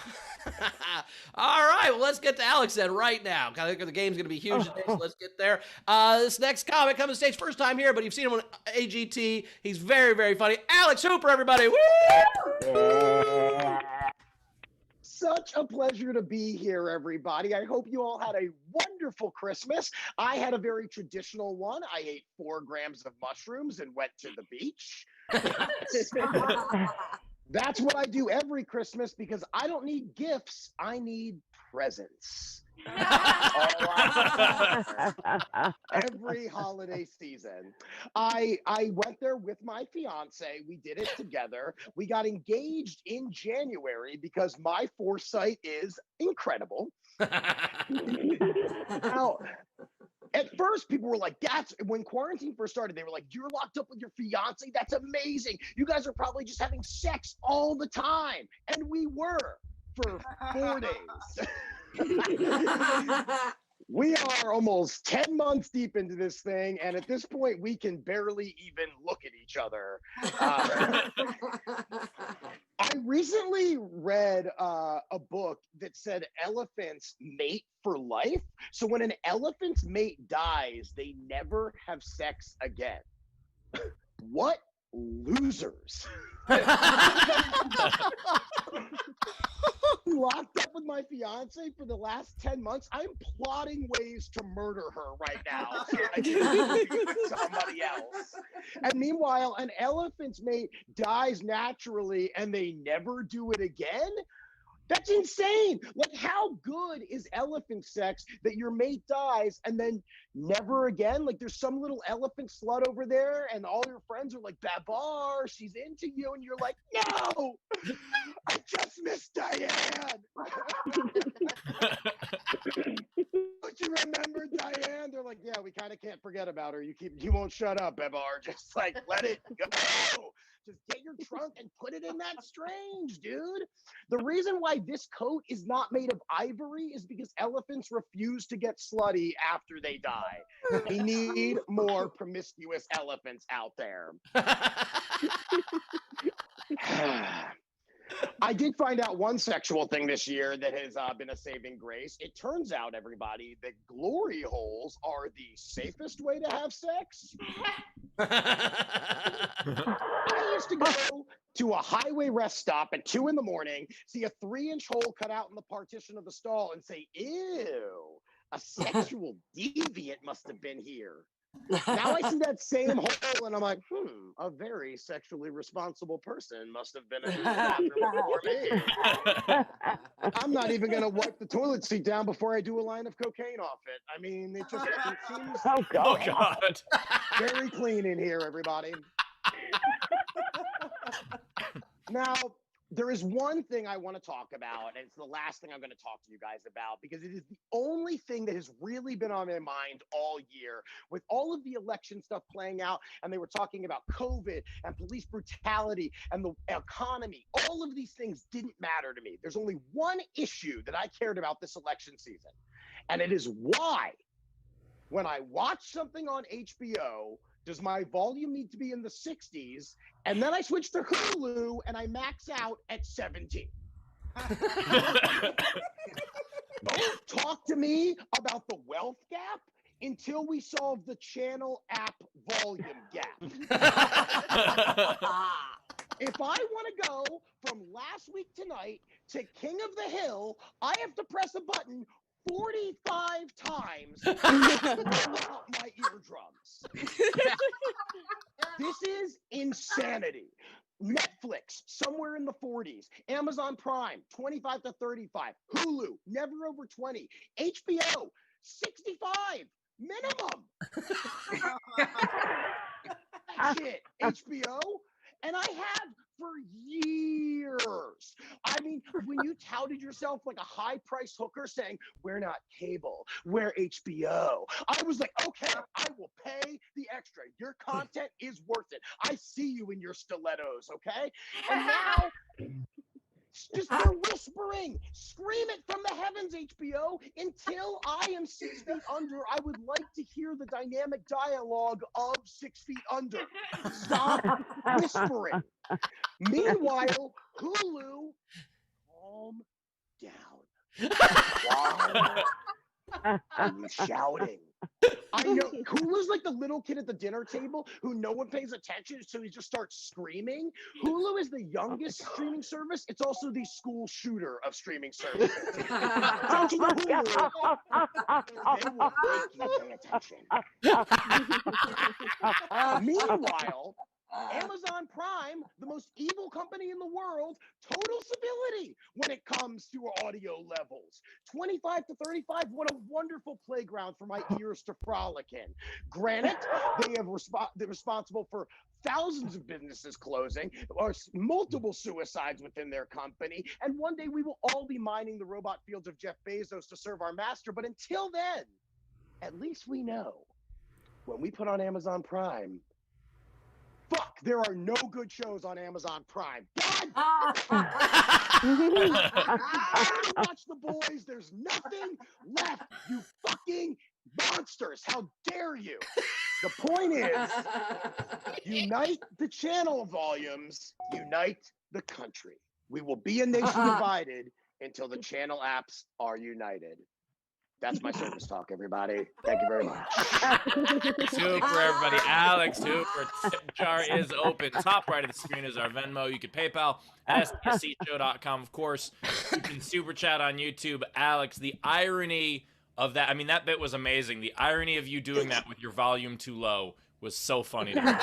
right, well, let's get to Alex then right now. I think the game's going to be huge today, so let's get there. This next comic coming to stage, first time here, but you've seen him on AGT. He's very, very funny. Alex Hooper, everybody. Woo! Such a pleasure to be here, everybody. I hope you all had a wonderful Christmas. I had a very traditional one. I ate 4 grams of mushrooms and went to the beach. That's what I do every Christmas because I don't need gifts. I need presents. Every holiday season. I went there with my fiance. We did it together. We got engaged in January because my foresight is incredible. Now, at first, people were like, that's when quarantine first started. They were like, "You're locked up with your fiance? That's amazing. You guys are probably just having sex all the time." And we were for 4 days. We are almost 10 months deep into this thing, and at this point, we can barely even look at each other. I recently read a book that said elephants mate for life. So when an elephant's mate dies, they never have sex again. What losers. Locked up with my fiance for the last 10 months. I'm plotting ways to murder her right now so I can be with somebody else. And meanwhile, an elephant's mate dies naturally and they never do it again. That's insane. Like, how good is elephant sex that your mate dies and then never again? Like, there's some little elephant slut over there and all your friends are like, "Babar, she's into you." And you're like, "No, I just miss Diane." Don't you remember Diane? They're like, "Yeah, we kind of can't forget about her. You won't shut up, Babar. Just like, let it go. Just get your trunk and put it in that strange, dude." The reason why this coat is not made of ivory is because elephants refuse to get slutty after they die. We need more promiscuous elephants out there. I did find out one sexual thing this year that has been a saving grace. It turns out, everybody, that glory holes are the safest way to have sex. I used to go to a highway rest stop at 2 a.m, see a 3-inch hole cut out in the partition of the stall and say, "Ew, a sexual deviant must have been here." Now I see that same hole and I'm like, a very sexually responsible person must have been in the bathroom before me. I'm not even going to wipe the toilet seat down before I do a line of cocaine off it. I mean, it seems Oh, Oh, God. God. very clean in here, everybody. Now, there is one thing I want to talk about, and it's the last thing I'm going to talk to you guys about, because it is the only thing that has really been on my mind all year. With all of the election stuff playing out, and they were talking about COVID and police brutality and the economy, all of these things didn't matter to me. There's only one issue that I cared about this election season, and it is why, when I watch something on HBO, does my volume need to be in the 60s? And then I switch to Hulu and I max out at 17. Don't talk to me about the wealth gap until we solve the channel app volume gap. If I want to go from last week tonight to King of the Hill, I have to press a button 45 times to blow out my eardrums. This is insanity. Netflix, somewhere in the 40s. Amazon Prime, 25 to 35. Hulu, never over 20. HBO, 65 minimum. Shit, HBO. And I have for years. I mean, when you touted yourself like a high-priced hooker saying, we're not cable, we're HBO, I was like, okay, I will pay the extra. Your content is worth it. I see you in your stilettos, okay? And now, just they're whispering. Scream it from the heavens, HBO. Until I am 6 feet under, I would like to hear the dynamic dialogue of 6 feet under. Stop whispering. Meanwhile, Hulu, calm down. Why are you shouting? I know Hulu's like the little kid at the dinner table who no one pays attention, so he just starts screaming. Hulu is the youngest streaming service. It's also the school shooter of streaming services. Don't you know Hulu? They will make you pay attention. Meanwhile, Amazon Prime, the most evil company in the world, total civility when it comes to audio levels. 25 to 35, what a wonderful playground for my ears to frolic in. Granted, they're responsible for thousands of businesses closing, or multiple suicides within their company, and one day we will all be mining the robot fields of Jeff Bezos to serve our master, but until then, at least we know, when we put on Amazon Prime, fuck, there are no good shows on Amazon Prime. God! I watch The Boys. There's nothing left, you fucking monsters. How dare you? The point is, unite the channel volumes, unite the country. We will be a nation divided until the channel apps are united. That's my service talk, everybody. Thank you very much. Super, everybody. Alex Hooper, tip jar is open. Top right of the screen is our Venmo. You can PayPal at sbscshow.com. Of course, you can super chat on YouTube. Alex, the irony of that, I mean, that bit was amazing. The irony of you doing that with your volume too low was so funny to me. Was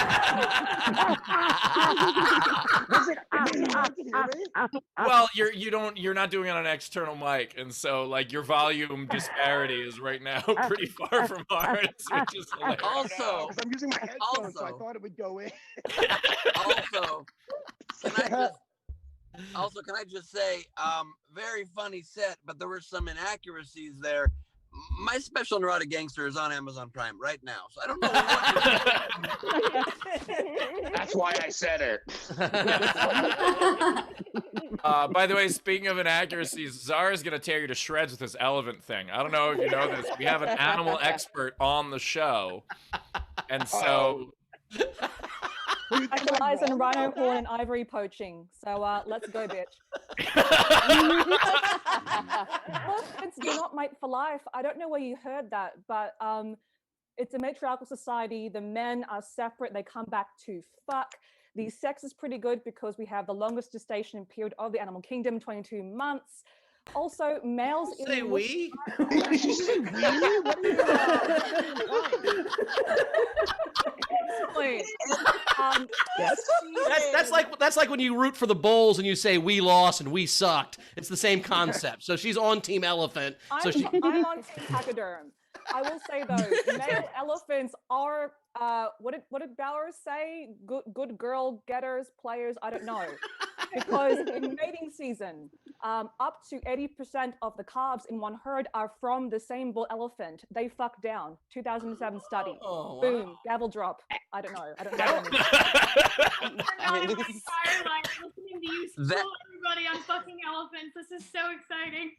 it hard to hear me? Well, you're not doing it on an external mic, and so like your volume disparity is right now pretty far from ours, which is hilarious. Also, Because I'm using my headphones, so I thought it would go in. Can I just say, very funny set, but there were some inaccuracies there. My Special Neurotic Gangster is on Amazon Prime right now, so I don't know what. That's why I said it. By the way, speaking of inaccuracies, Zara's gonna tear you to shreds with this elephant thing. I don't know if you know this. We have an animal expert on the show, and so. Specialize in rhino horn and ivory poaching. So let's go, bitch. Elephants do not mate for life. I don't know where you heard that, but it's a matriarchal society. The men are separate. They come back to fuck. The sex is pretty good because we have the longest gestation period of the animal kingdom, 22 months. Also, males Say we? Did you say we? What are you That's like when you root for the Bulls and you say we lost and we sucked. It's the same concept. So she's on Team Elephant. I'm on Team Pachyderm. I will say though, male elephants are what did Bowers say? Good girl getters, players. I don't know, because in mating season, up to 80% of the calves in one herd are from the same bull elephant. They fuck down. 2007 study. Oh, Boom, wow. gavel drop. I don't know. I don't know. For not in my entire life listening to you school everybody on fucking elephants. This is so exciting.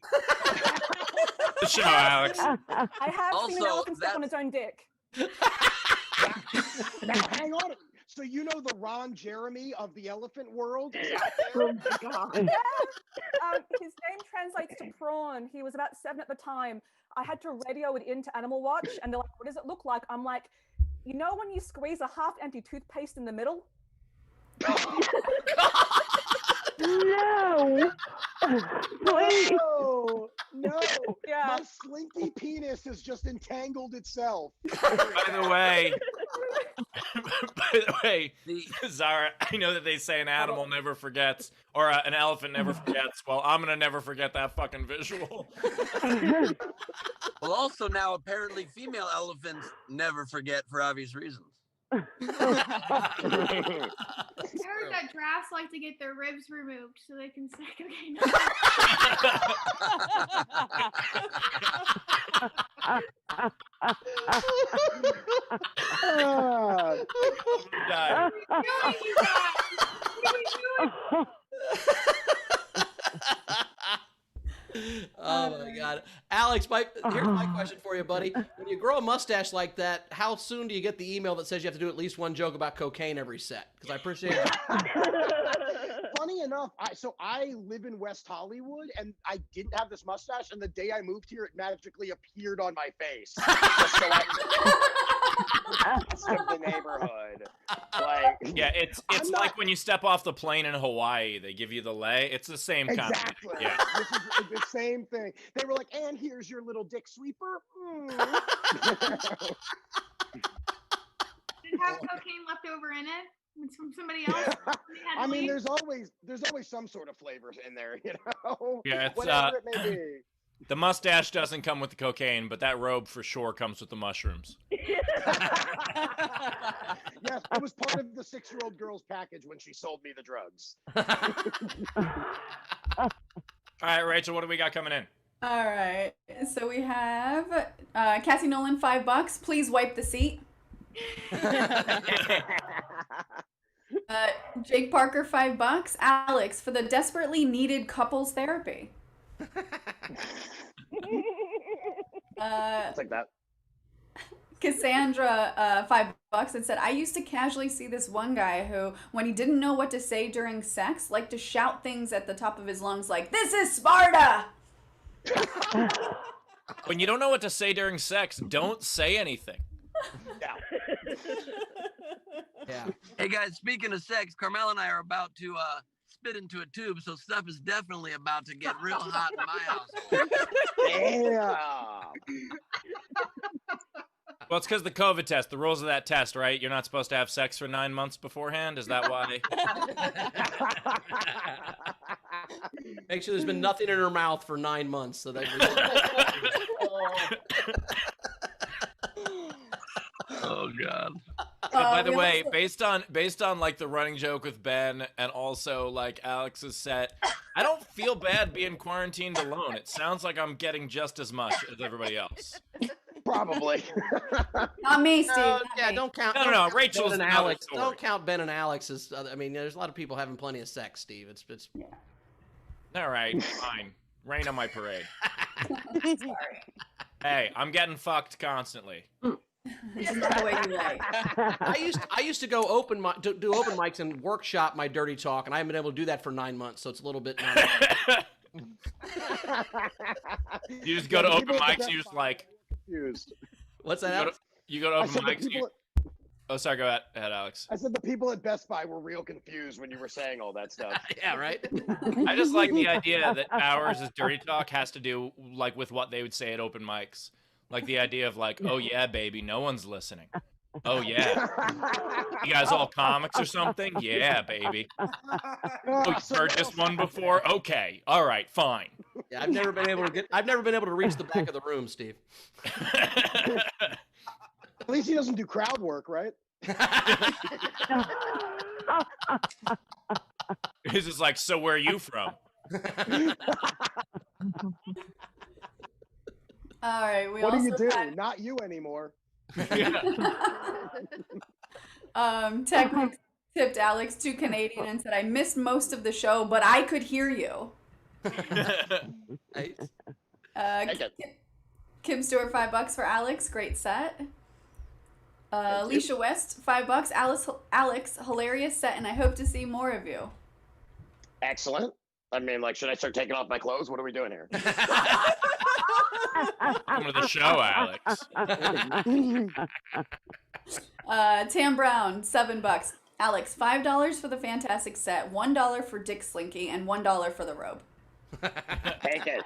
The show, Alex. I have seen an Also, elephant step on its own dick. Now, hang on. So you know the Ron Jeremy of the elephant world? Is out there? His name translates to prawn. He was about 7 at the time. I had to radio it into Animal Watch, and they're like, "What does it look like?" I'm like, "You know when you squeeze a half-empty toothpaste in the middle? No. Please. No, no. Yeah. My slinky penis has just entangled itself. By the way, The, Zara, I know that they say an animal never forgets, or an elephant never forgets. Well, I'm gonna never forget that fucking visual. well, also now apparently female elephants never forget for obvious reasons. I heard that giraffes like to get their ribs removed so they can say, okay, no. Ah, Die. What are we doing, you guys? What are we doing? Oh my God, Alex! Here's my question for you, buddy. When you grow a mustache like that, how soon do you get the email that says you have to do at least one joke about cocaine every set? Because I appreciate it. funny enough, I live in West Hollywood, and I didn't have this mustache, and the day I moved here, it magically appeared on my face. Just so I rest of the neighborhood. Like, Yeah, it's I'm not- like when you step off the plane in Hawaii, they give you the lei. It's the same kind. exactly. Yeah. This is the same thing. They were like, and here's your little dick sweeper. Did it have cocaine left over in it? It's from somebody else? Somebody had I to mean, leave? there's always some sort of flavors in there, you know. Yeah, it's, whatever it may be. The mustache doesn't come with the cocaine, but that robe for sure comes with the mushrooms. Yes, it was part of the 6-year-old girl's package when she sold me the drugs. All right, Rachel, what do we got coming in? All right. So we have Cassie Nolan, $5. Please wipe the seat. Jake Parker, $5. Alex, for the desperately needed couples therapy. It's like that. Cassandra, $5, and said, I used to casually see this one guy who, when he didn't know what to say during sex, liked to shout things at the top of his lungs like, "This is Sparta!" When you don't know what to say during sex, don't say anything. Yeah. Yeah. Hey guys, speaking of sex, Carmel and I are about to spit into a tube, so stuff is definitely about to get real hot in my household. Yeah. Well, it's because the COVID test, the rules of that test, right? You're not supposed to have sex for 9 months beforehand. Is that why? Make sure there's been nothing in her mouth for 9 months, so that. Oh God. By the we way, also- based on like the running joke with Ben and also like Alex's set, I don't feel bad being quarantined alone. It sounds like I'm getting just as much as everybody else. Probably. Not me, Steve. not Yeah, me. don't count. No, don't no, count Rachel's Ben and another Alex. story. Don't count Ben and Alex as. I mean, there's a lot of people having plenty of sex, Steve. It's. All right, fine. Rain on my parade. Sorry. Hey, I'm getting fucked constantly. This is not the way you like. I used to go do open mics and workshop my dirty talk, and I haven't been able to do that for 9 months, so it's a little bit. You just go to the open people at the mics, Best you just Buy like confused. What's that? you go to, Alex? you go to I open said, the mics. people, Oh, sorry, go ahead, Alex. I said the people at Best Buy were real confused when you were saying all that stuff. Yeah, right. I just like the idea that Bowers' dirty talk has to do like with what they would say at open mics. Like the idea of like, oh yeah, baby, no one's listening. Oh yeah. You guys all comics or something? Yeah, baby. Oh, you've heard this one before? Okay. All right, fine. Yeah, I've never been able to reach the back of the room, Steve. At least he doesn't do crowd work, right? He's just like, so where are you from? All right. We What do also you do? had, Not you anymore. Tech tipped Alex to Canadian and said, I missed most of the show, but I could hear you. Right? Kim Stewart, $5 for Alex. Great set. Alicia West, $5. Alex, hilarious set, and I hope to see more of you. Excellent. I mean, like, should I start taking off my clothes? What are we doing here? Come to the show, Alex. Tam Brown, $7. Alex, $5 for the fantastic set, $1 for Dick Slinky, and $1 for the robe. Take it.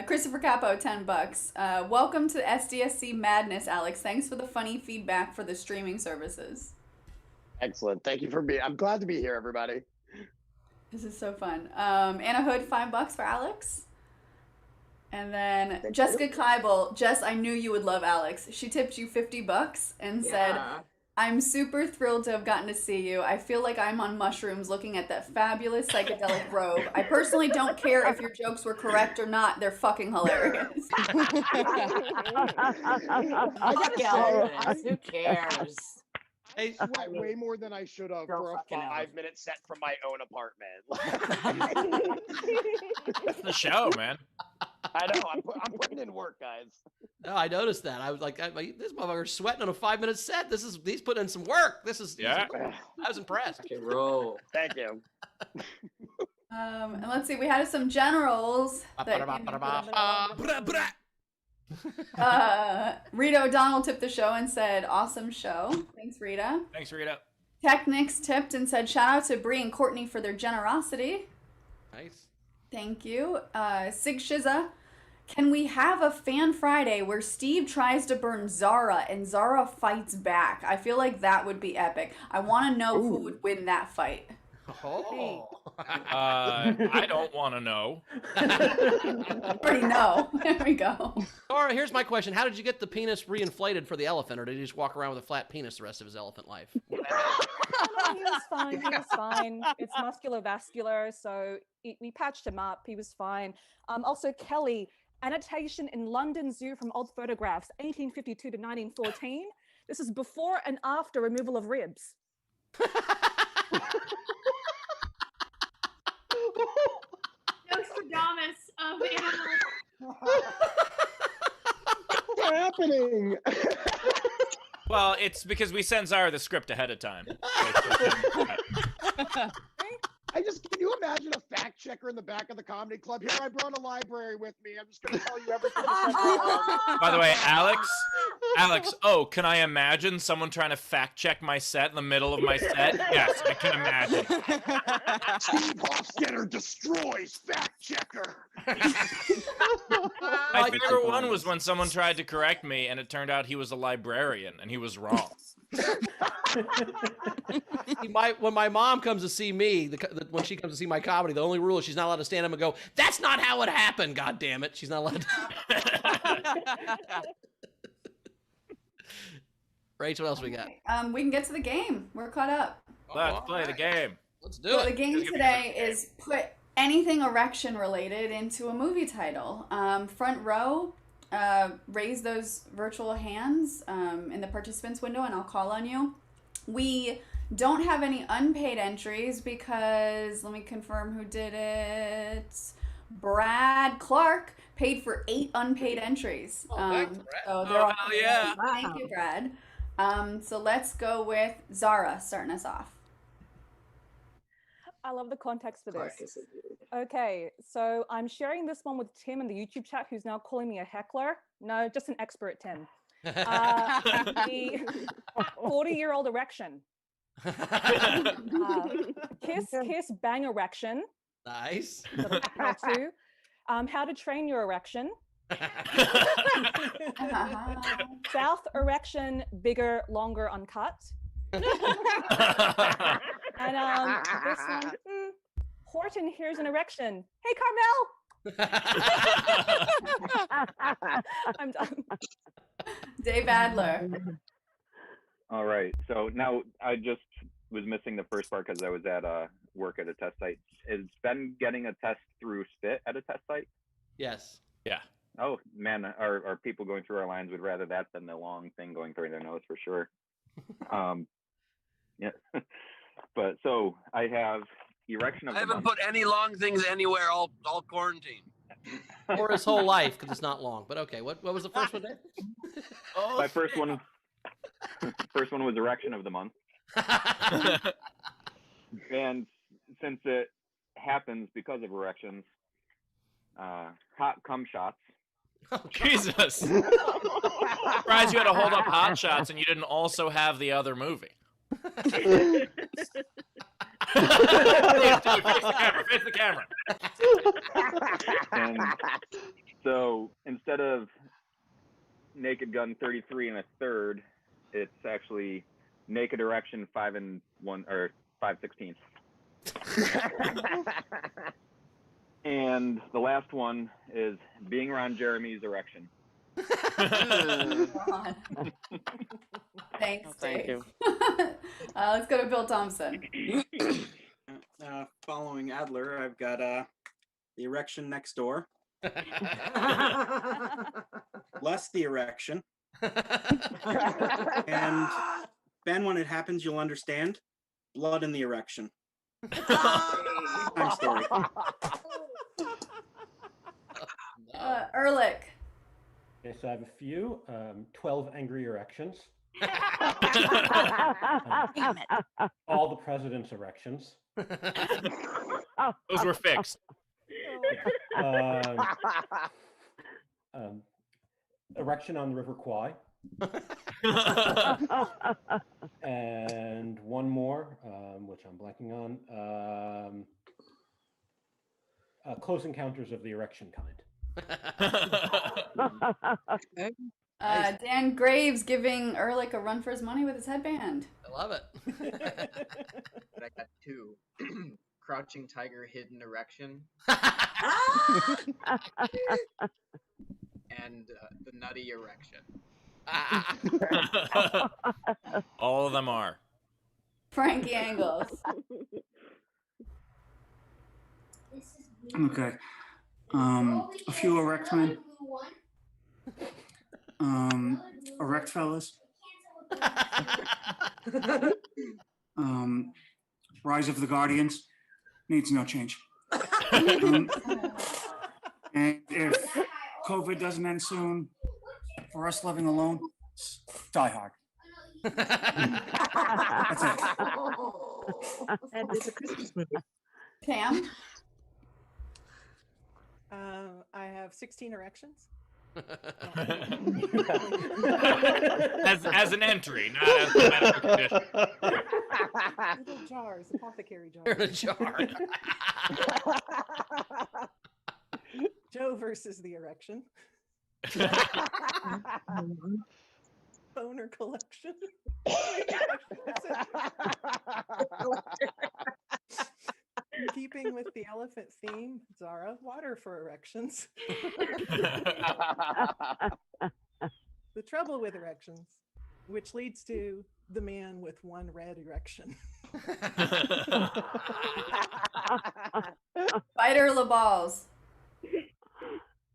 Christopher Capo, $10. Welcome to SDSC madness, Alex. Thanks for the funny feedback for the streaming services. Excellent. Thank you for being. I'm glad to be here, everybody. This is so fun. Anna Hood, $5 for Alex. And then Jessica Kleibel, Jess, I knew you would love Alex. She tipped you $50 and said, I'm super thrilled to have gotten to see you. I feel like I'm on mushrooms looking at that fabulous psychedelic robe. I personally don't care if your jokes were correct or not. They're fucking hilarious. Who cares? I sweat way more than I should have for a 5-minute set from my own apartment. It's the show, man. I know. I'm putting in work, guys. No, I noticed that. I was like, this motherfucker's sweating on a 5-minute set. He's putting in some work. Yeah. I was impressed. Okay, roll. Thank you. And let's see, we had some generals. Rita O'Donnell tipped the show and said, awesome show. Thanks, Rita. Thanks, Rita. Technics tipped and said, shout out to Bree and Courtney for their generosity. Nice. Thank you. Sig Shiza, can we have a Fan Friday where Steve tries to burn Zara and Zara fights back? I feel like that would be epic. I want to know who would win that fight. Oh. I don't want to know. Already know. There we go. Laura, here's my question. How did you get the penis reinflated for the elephant, or did he just walk around with a flat penis the rest of his elephant life? He was fine. He was fine. It's musculovascular, so we patched him up. He was fine. Also, Kelly, annotation in London Zoo from old photographs, 1852 to 1914. This is before and after removal of ribs. Nostradamus of animals. What's happening? Well, it's because we sent Zara the script ahead of time. Can you imagine a fact checker in the back of the comedy club? Here, I brought a library with me. I'm just going to tell you everything. By the way, Alex, can I imagine someone trying to fact check my set in the middle of my set? Yes, I can imagine. Steve Hofstetter destroys fact checker. My favorite one was when someone tried to correct me, and it turned out he was a librarian, and he was wrong. When my mom comes to see me, when she comes to see my comedy, the only rule is she's not allowed to stand up and go, "That's not how it happened." God damn it, she's not allowed to. Rachel, what else we got? We can get to the game. We're caught up. Let's play the game. Let's do So it. the game today is put anything erection related into a movie title. Front row, raise those virtual hands in the participants window and I'll call on you. We don't have any unpaid entries because, let me confirm who did it. Brad Clark paid for 8 unpaid entries. Thanks, Brad. So they're all hell yeah. Thank you, Brad. So let's go with Zara starting us off. I love the context for this. Okay, so I'm sharing this one with Tim in the YouTube chat, who's now calling me a heckler. No, just an expert, Tim. The 40-year-old erection. Kiss, kiss, bang erection. Nice. Part 2. How to train your erection. South erection, bigger, longer, uncut. And this one, Horton, here's an erection. Hey, Carmel. I'm done. Dave Adler. All right. So now I just was missing the first part because I was at work at a test site. Is Ben getting a test through Spit at a test site? Yes. Yeah. Oh man, our people going through our lines would rather that than the long thing going through their nose for sure. Yeah. But so I have erection of I the haven't month. put any long things anywhere all quarantine. Or his whole life, because it's not long. But okay, what was the first one, Dave? My first one was erection of the month. And since it happens because of erections, hot cum shots Jesus. Surprised you had to hold up Hot Shots and you didn't also have the other movie. Face the camera. And so instead of Naked Gun 33 1/3, it's actually Naked Erection 5 1 or 5/16. And the last one is being Ron Jeremy's erection. God. Thanks, Thank Dave. you. Let's go to Bill Thompson. Following Adler, I've got the erection next door. Less the erection. And Ben, when it happens, you'll understand. Blood in the erection. Time story. Ehrlich. Okay, so I have a few. 12 angry erections. All the president's erections. Those were fixed. Erection on the River Kwai. And one more, which I'm blanking on. Close Encounters of the Erection Kind. Dan Graves giving Ehrlich a run for his money with his headband. I love it. But I got two. Crouching Tiger, Hidden Erection. And the Nutty Erection. All of them are. Frankie Angles. Okay. A few erect men. Erect fellas. Rise of the Guardians needs no change. And if COVID doesn't end soon, for us living alone, Die Hard. That's it. And it's a Christmas movie. Cam? I have 16 erections. as an entry, not as a medical condition. Little jars, apothecary jars. In a jar. Joe versus the erection. Boner collection. In keeping with the elephant theme, Zara, water for erections. The trouble with erections, which leads to the man with one red erection. Fighter LaBalls.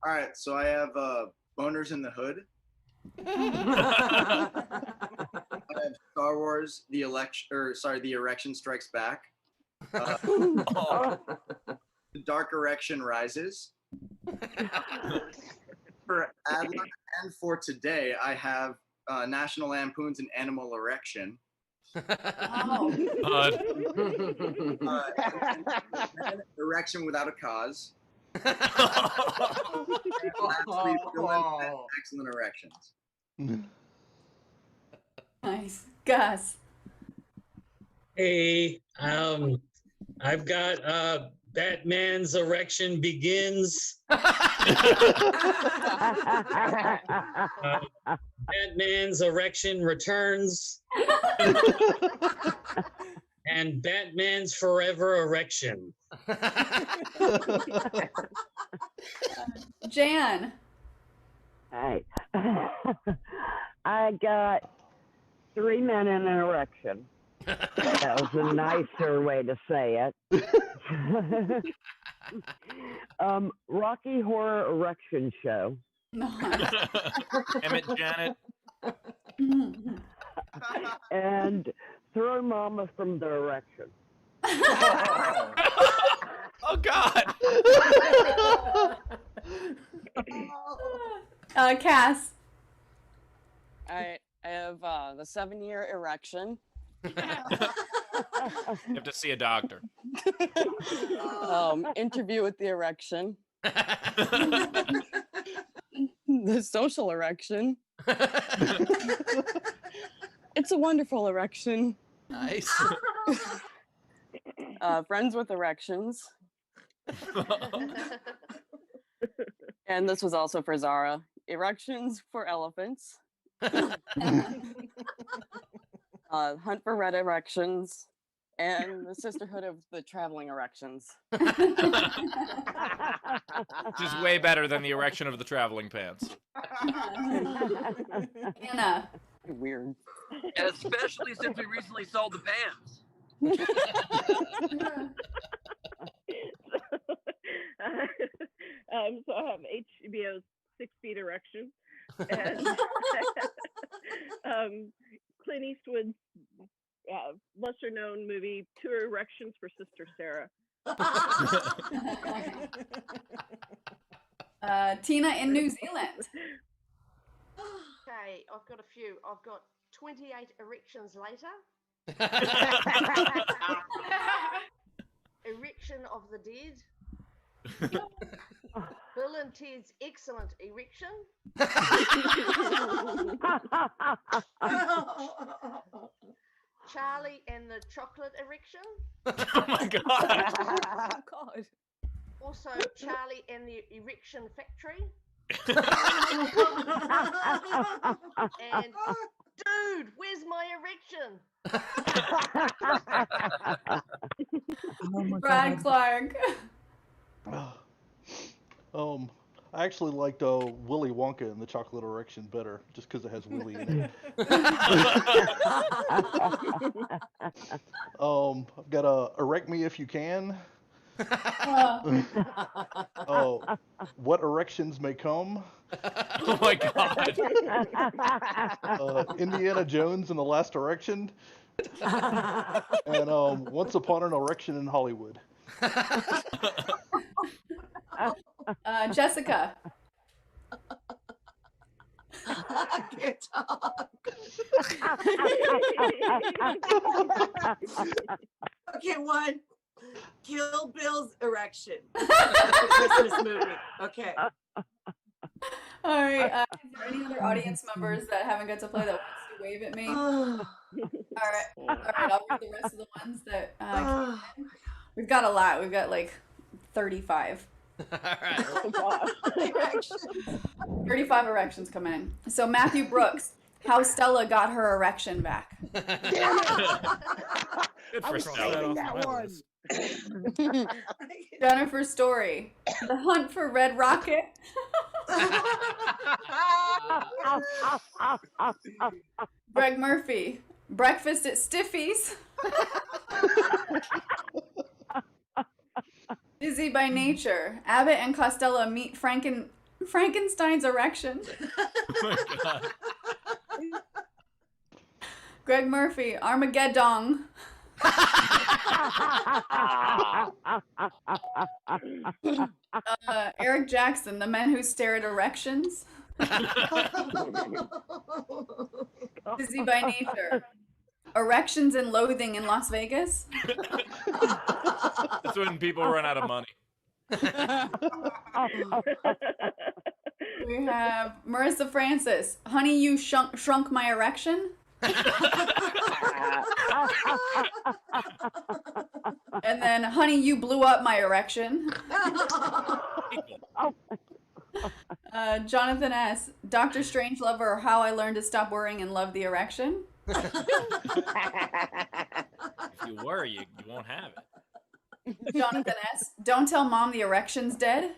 All right, so I have Boners in the Hood. I have Star Wars, the Erection Strikes Back. The Dark Erection Rises. For Adler and for today, I have National Lampoon's An Animal Erection. Erection Without a Cause. Excellent erections. Nice. Gus. Hey, I've got Batman's Erection Begins. Batman's Erection Returns. And Batman's Forever Erection. Jan. Hey, I got 3 men in an erection. That was a nicer way to say it. Rocky Horror Erection Show. Damn it, Janet. And throw Mama from the erection. Oh God. Cass. I have the 7-year erection. You have to see a doctor. Interview with the erection. the social erection. It's a wonderful erection. Nice. Friends with erections. And this was also for Zara. Erections for elephants. Hunt for red erections. And the Sisterhood of the Traveling Erections. Which is way better than the erection of the traveling pants. Anna. Weird. And especially since we recently sold the pants. So I have HBO's 6 feet erection. And Clint Eastwood's lesser known movie, 2 Erections for Sister Sarah. Tina in New Zealand. Okay, I've got a few. I've got 28 erections later. Erection of the Dead. Bill and Ted's Excellent Erection. Charlie and the Chocolate Erection. Oh my god. God. Also, Charlie and the Erection Factory. And dude, where's my erection? Brad Clark. I actually liked Willy Wonka and the Chocolate Erection better, just because it has Willy in it. I've got Erect Me If You Can. What erections may come. Oh my god. Indiana Jones and the Last Erection. And Once Upon an Erection in Hollywood. Jessica. I can't talk. Okay, one. Kill Bill's erection. Christmas movie. Okay. All right. Is there any other audience members that haven't got to play that wants to wave at me? All right. I'll read the rest of the ones that came in. We've got a lot. We've got like 35. All right. Oh gosh. 35 erections coming in. So Matthew Brooks, how Stella got her erection back. Good I for was Stella. saving that one. Jennifer Story, the hunt for Red Rocket. Greg Murphy, breakfast at Stiffy's. Dizzy by Nature, Abbott and Costello meet Frankenstein's erection. Oh my god. Greg Murphy, Armageddon. Eric Jackson, the men who stare at erections. Dizzy by Nature, erections and loathing in Las Vegas. That's when people run out of money. We have Marissa Francis, honey, you shrunk my erection. And then, honey, you blew up my erection. Jonathan S., Dr. Strangelove, or How I Learned to Stop Worrying and Love the Erection. If you worry, you won't have it. Jonathan S., Don't Tell Mom the Erection's Dead.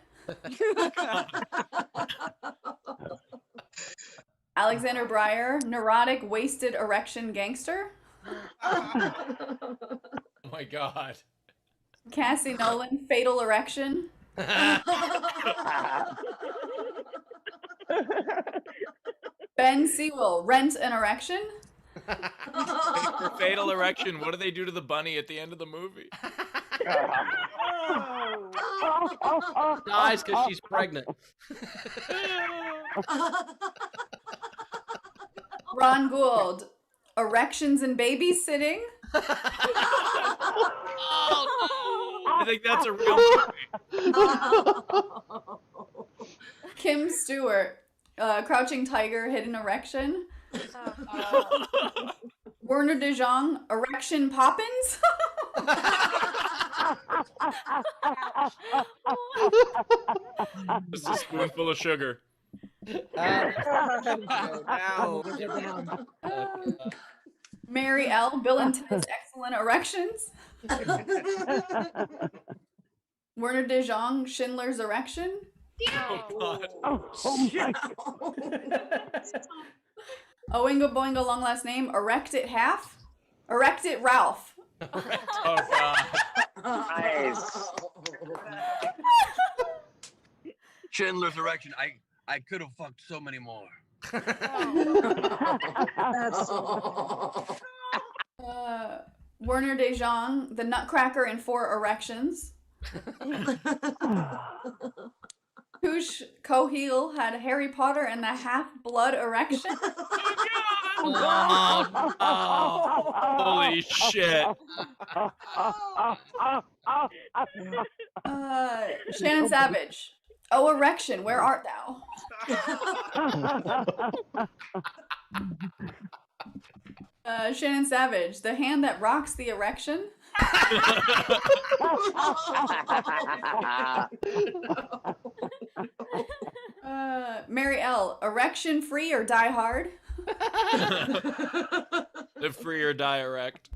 Alexander Breyer, neurotic, wasted erection gangster. Oh my god. Cassie Nolan, fatal erection. Ben Sewell, rent an erection. For fatal erection, what do they do to the bunny at the end of the movie? Dies because she's pregnant. Ron Gould, erections and babysitting. I think that's a real movie. Kim Stewart, Crouching Tiger, Hidden Erection. Werner de Jong, Erection Poppins. This is a spoonful of sugar. Mary L, Bill and Ted's Excellent Erections. Werner de Jong, Schindler's Erection. Oh, God. Oingo Boingo, long last name, Erect It Half. Erect It Ralph. Oh, God. Nice. Schindler's Erection. I could have fucked so many more. Werner de Jong, The Nutcracker and Four Erections. Koosh Koheel had Harry Potter and the Half-Blood Erection. Oh, no. Holy shit. Shannon Savage. Oh, erection, where art thou? Shannon Savage. The hand that rocks the erection. Mary L. Erection free or die hard? Live free or die erect.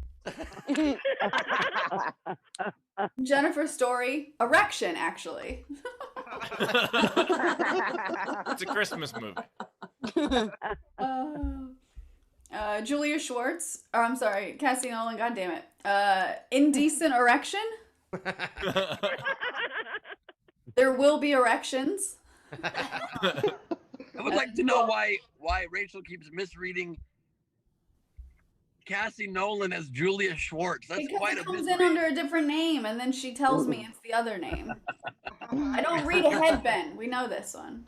Jennifer Story. Erection, actually. It's a Christmas movie. Julia Schwartz. Or I'm sorry, Cassie Nolan. God damn it. Indecent erection. There will be erections. I would like to know why Rachel keeps misreading Cassie Nolan as Julia Schwartz. That's Because quite it a comes misread. in under a different name, and then she tells me it's the other name. I don't read ahead, Ben. We know this one.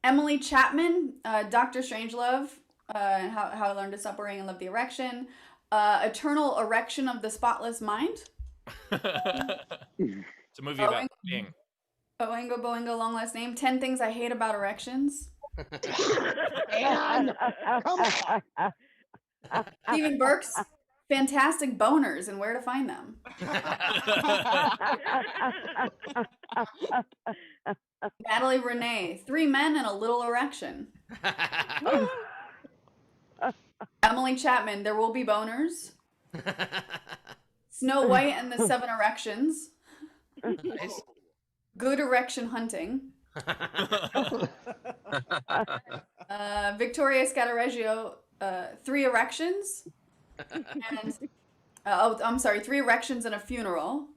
Emily Chapman, Dr. Strangelove, and how I learned to stop worrying and love the erection. Eternal Erection of the Spotless Mind. It's a movie about being. Oingo Boingo, long last name. 10 Things I Hate About Erections. And come on. Stephen Burks, Fantastic Boners and Where to Find Them. Natalie Renee, 3 Men and a Little Erection. Emily Chapman, There Will Be Boners. Snow White and the 7 Erections. Nice. Good Erection Hunting. Victoria Scattereggio, 3 Erections. And, I'm sorry, 3 Erections and a Funeral.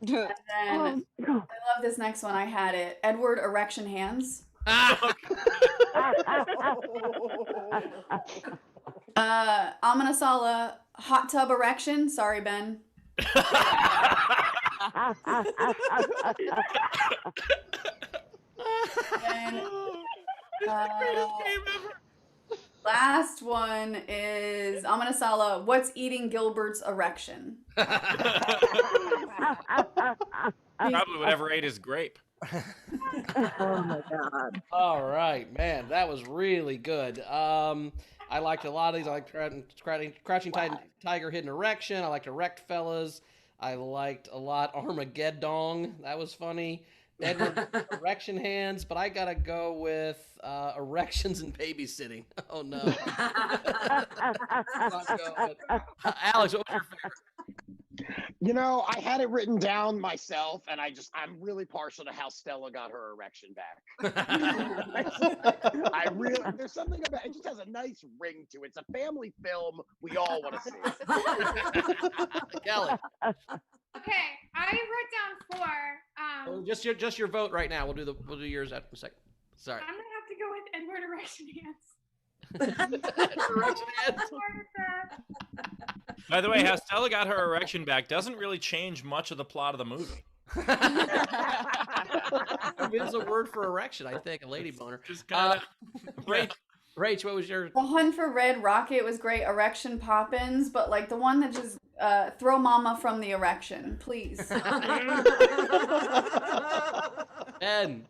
And then, I love this next one. I had it. Edward Erection Hands. Amenasala, Hot Tub Erection. Sorry, Ben. And, last one is Amenasala, What's Eating Gilbert's Erection? Probably whatever ate his grape. Oh my God. All right, man, that was really good. I liked a lot of these. I liked Crouching Tiger, Hidden Erection. I liked Erect Fellas. I liked a lot Armageddon. That was funny. Edward Erection Hands, but I gotta go with Erections and Babysitting. Oh no. Alex, what was your favorite? You know, I had it written down myself, and I'm really partial to how Stella got her erection back. There's something about it, just has a nice ring to it. It's a family film we all want to see. Kelly. Okay, I wrote down 4. Just your vote right now. We'll do yours after a second. Sorry. I'm gonna have to go with Edward Erection Hands. Erection Hands. By the way, how Stella got her erection back doesn't really change much of the plot of the movie. There's a word for erection, I think, a lady boner. Just kind of. Rach, what was your? The Hunt for Red Rocket was great. Erection Poppins, but like the one that just throw mama from the erection, please. Ben.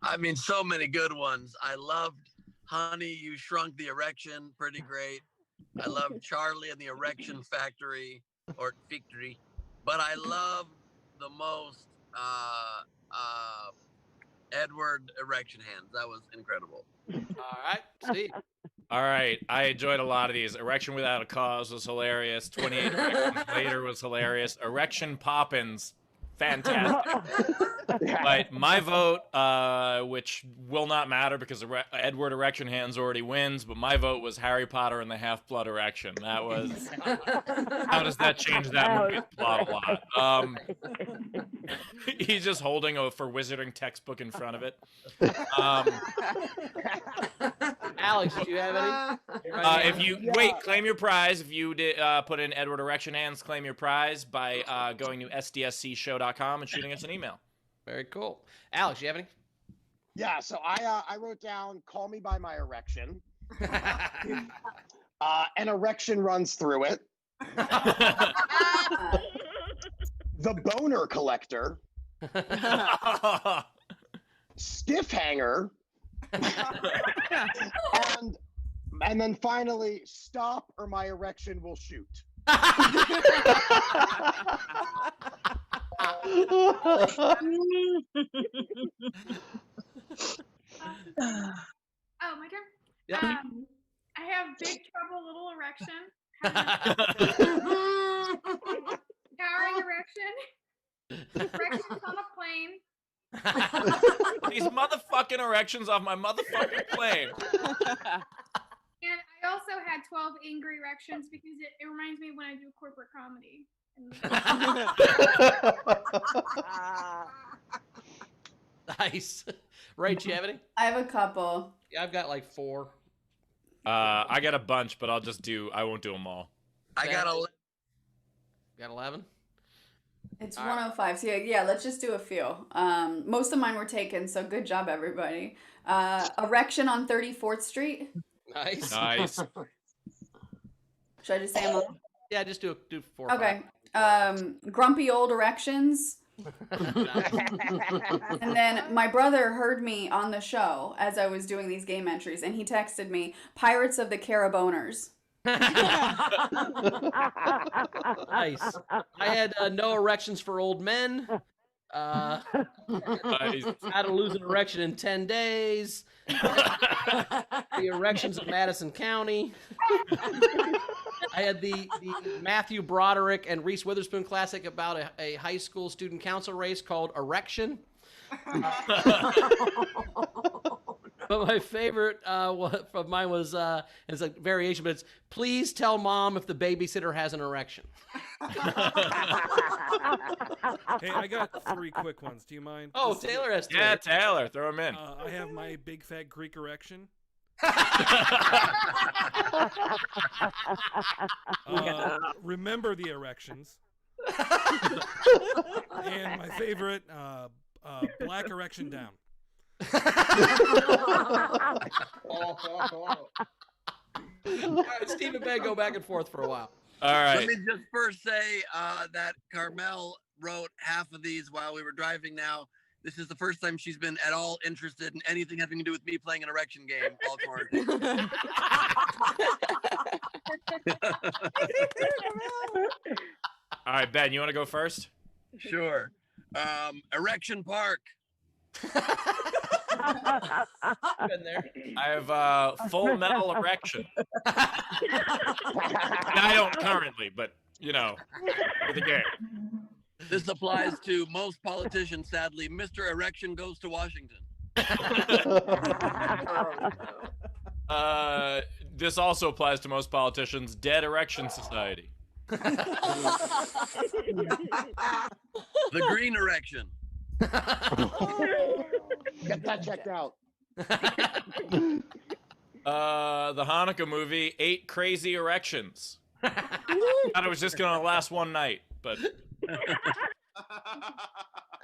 I mean, so many good ones. I loved Honey, You Shrunk the Erection, pretty great. I loved Charlie and the Erection Factory, or Victory. But I loved the most Edward Erection Hands. That was incredible. All right, Steve. All right, I enjoyed a lot of these. Erection Without a Cause was hilarious. 28 Erections Later was hilarious. Erection Poppins, fantastic. But my vote, which will not matter because Edward Erection Hands already wins, but my vote was Harry Potter and the Half-Blood Erection. That was... How does that change that movie's plot a lot? He's just holding a For Wizarding textbook in front of it. Alex, do you have any? If you claim your prize. If you did put in Edward Erection Hands, claim your prize by going to sdscshow.com and shooting us an email. Very cool. Alex, you have any? Yeah, so I wrote down "Call Me by My Erection." An erection runs through it. The Boner Collector. Stiff Hanger. and then finally, Stop or My Erection Will Shoot. Oh, my turn. Yeah. I have Big Trouble Little Erection. Towering Erection. Erections on a Plane. These motherfucking erections off my motherfucking plane. And I also had 12 Angry Erections because it reminds me when I do corporate comedy. Nice. Rach, you have any? I have a couple. Yeah, I've got like 4. I got a bunch, but I won't do them all. I got 11. Got 11? It's 105. So yeah, let's just do a few. Most of mine were taken, so good job, everybody. Erection on 34th Street. Nice. Nice. Should I just say them all? Yeah, just do 4 or Okay. Grumpy Old Erections. And then my brother heard me on the show as I was doing these game entries, and he texted me, Pirates of the Caraboners. Nice. I had no erections for old men. Nice. How to lose an erection in 10 days. The erections of Madison County. I had the Matthew Broderick and Reese Witherspoon classic about a high school student council race called Erection. But my favorite from mine was it's a variation, but it's please tell mom if the babysitter has an erection. Hey, I got 3 quick ones. Do you mind? Oh, Taylor has 3. Yeah, Taylor, throw them in. I have my big fat Greek erection. Remember the erections. And my favorite, black erection down. Steve and Ben go back and forth for a while. All right. Let me just first say that Carmel wrote half of these while we were driving now. This is the first time she's been at all interested in anything having to do with me playing an erection game all quarantine. All right, Ben, you want to go first? Sure. Erection Park. Been there. I have Full Metal Erection. I don't currently, but, you know, for the game. This applies to most politicians, sadly. Mr. Erection goes to Washington. This also applies to most politicians. Dead Erection Society. The Green Erection. Get that checked out. The Hanukkah movie, 8 Crazy Erections. Thought it was just going to last one night, but...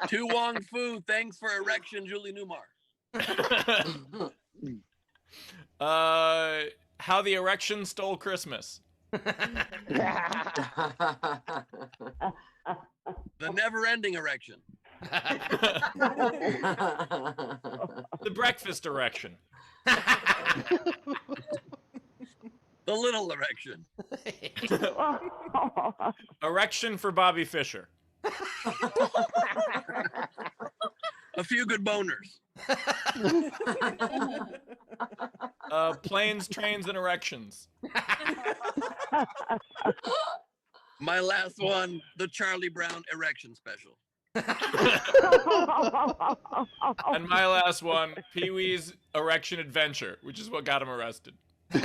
Tu Wong Fu, thanks for erection, Julie Newmar. How the Erection Stole Christmas. The never-ending erection. The breakfast erection. The little erection. Erection for Bobby Fischer. A few good boners. Planes, trains, and erections. My last one, the Charlie Brown erection special. And my last one, Pee-wee's erection adventure, which is what got him arrested. And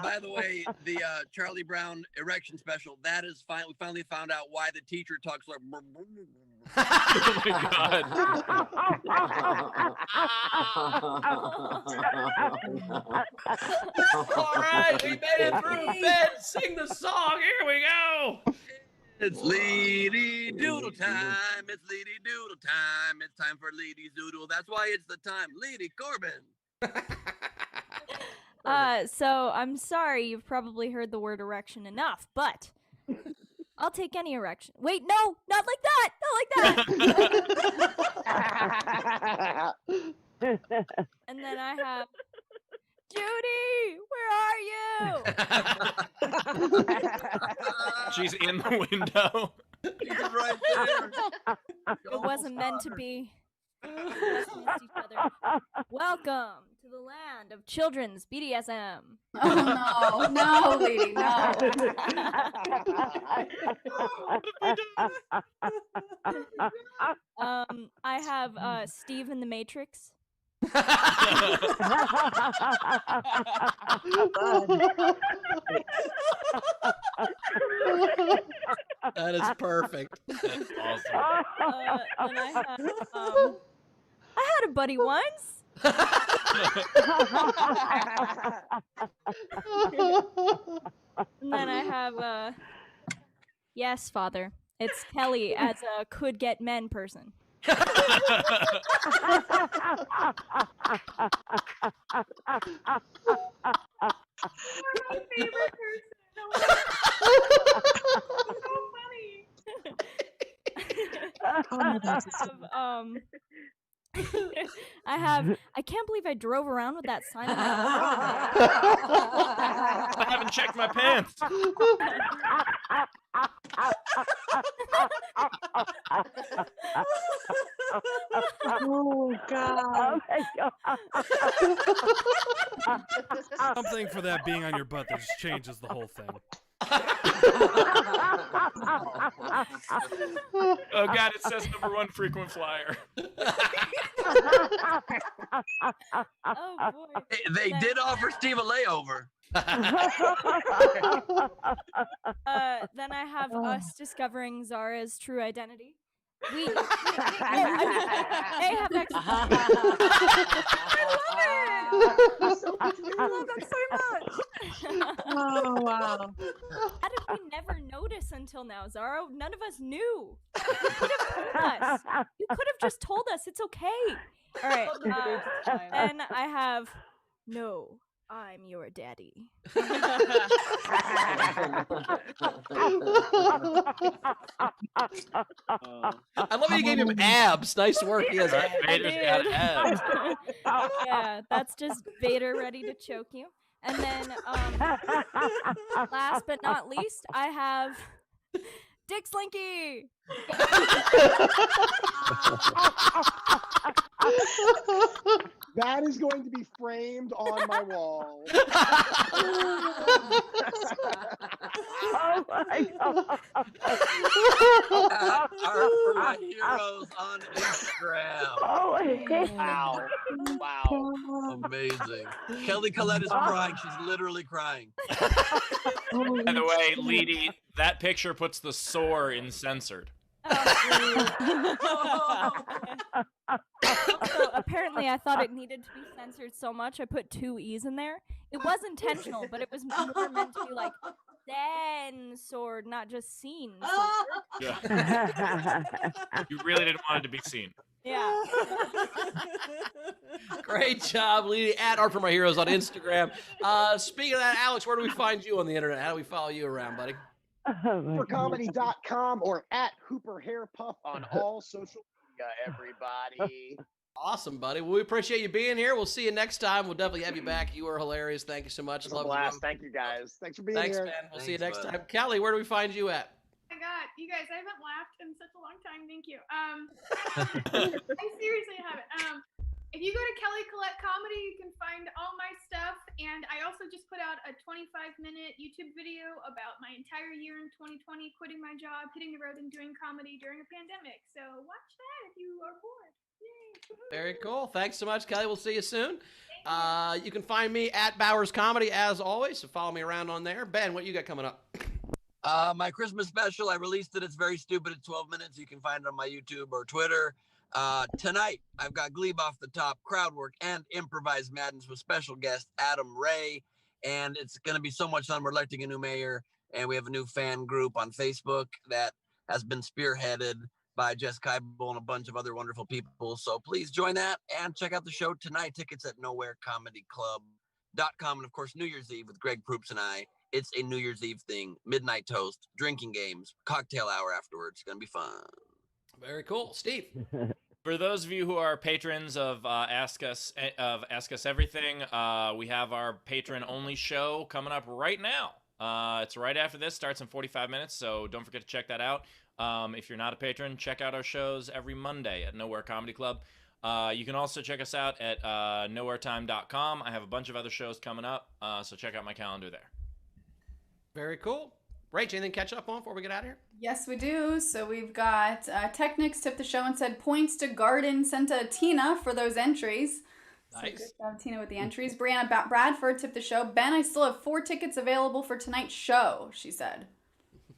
by the way, the Charlie Brown erection special, that is fine. We finally found out why the teacher talks like. Oh my god. All right, we made it through. Ben, sing the song. Here we go. It's Lady Doodle time. It's Lady Doodle time. It's time for Lady Doodle. That's why it's the time. Lady Corbin. So I'm sorry, you've probably heard the word erection enough, but I'll take any erection. Wait, no, not like that, not like that. And then I have Judy, where are you? She's in the window. She's right there. It wasn't meant to be. We just missed each other. Welcome to the land of children's BDSM. Oh no, lady, no. I have Steve in the Matrix. That is perfect. That's awesome. And I have I had a buddy once. And then I have yes, father. It's Kelly as a could get men person. My favorite person. So funny. I can't believe I drove around with that sign. I haven't checked my pants. Oh God. Something for that being on your butt that just changes the whole thing. Oh god, it says #1 frequent flyer. Oh boy. They did offer Steve a layover. Then I have us discovering Zara's true identity. They have extra. I love that so much. Oh wow. How did we never notice until now, Zara? None of us knew. You could have told us. You could have just told us. It's okay. All right. Then I have no. I'm your daddy. I love how you gave him abs. Nice work. He has abs. Vader's got abs. Yeah, that's just Vader ready to choke you. And then, last but not least, I have Dick Slinky. That is going to be framed on my wall. Oh my God. For my heroes on Instagram. Oh, Wow. Wow. Amazing. Kelly Collette is crying. She's literally crying. By the way, Leedy, that picture puts the sore in censored. So apparently I thought it needed to be censored so much I put 2 E's in there. It was intentional, but it was more meant to be like censored, not just seen. Yeah. You really didn't want it to be seen. Yeah. Great job, Lee. At Art for My Heroes on Instagram. Speaking of that, Alex, where do we find you on the internet? How do we follow you around, buddy? HooperComedy.com or at Hooper Hair Puff on all social media, everybody. Awesome, buddy. Well, we appreciate you being here. We'll see you next time. We'll definitely have you back. You were hilarious. Thank you so much. It was a blast. Thank you, guys. Thanks for being Thanks, here. man. We'll see you next time. Kelly, where do we find you at? Oh my God, you guys, I haven't laughed in such a long time. Thank you. I seriously haven't. If you go to Kelly Collette Comedy, you can find all my stuff. And I also just put out a 25-minute YouTube video about my entire year in 2020, quitting my job, hitting the road, and doing comedy during a pandemic. So watch that if you are bored. Yay. Very cool. Thanks so much, Kelly. We'll see you soon. You can find me at Bowers Comedy as always. So follow me around on there. Ben, what you got coming up? My Christmas special, I released it. It's very stupid. It's 12 minutes. You can find it on my YouTube or Twitter. Tonight, I've got Glebe Off the Top, crowd work, and improvised madness with special guest Adam Ray. And it's going to be so much fun. We're electing a new mayor, and we have a new fan group on Facebook that has been spearheaded by Jess Keibel and a bunch of other wonderful people. So please join that and check out the show tonight. Tickets at nowherecomedyclub.com. And of course, New Year's Eve with Greg Proops and I. It's a New Year's Eve thing. Midnight toast, drinking games, cocktail hour afterwards. It's going to be fun. Very cool. Steve. For those of you who are patrons of Ask Us Everything, we have our patron-only show coming up right now. It's right after this, starts in 45 minutes, so don't forget to check that out. If you're not a patron, check out our shows every Monday at Nowhere Comedy Club. You can also check us out at nowheretime.com. I have a bunch of other shows coming up, so check out my calendar there. Very cool. Rach, anything catch up on before we get out of here? Yes, we do. So we've got Technics tipped the show and said points to Garden sent to Tina for those entries. Nice. So good job, Tina, with the entries. Brianna Bradford tipped the show. Ben, I still have 4 tickets available for tonight's show, she said.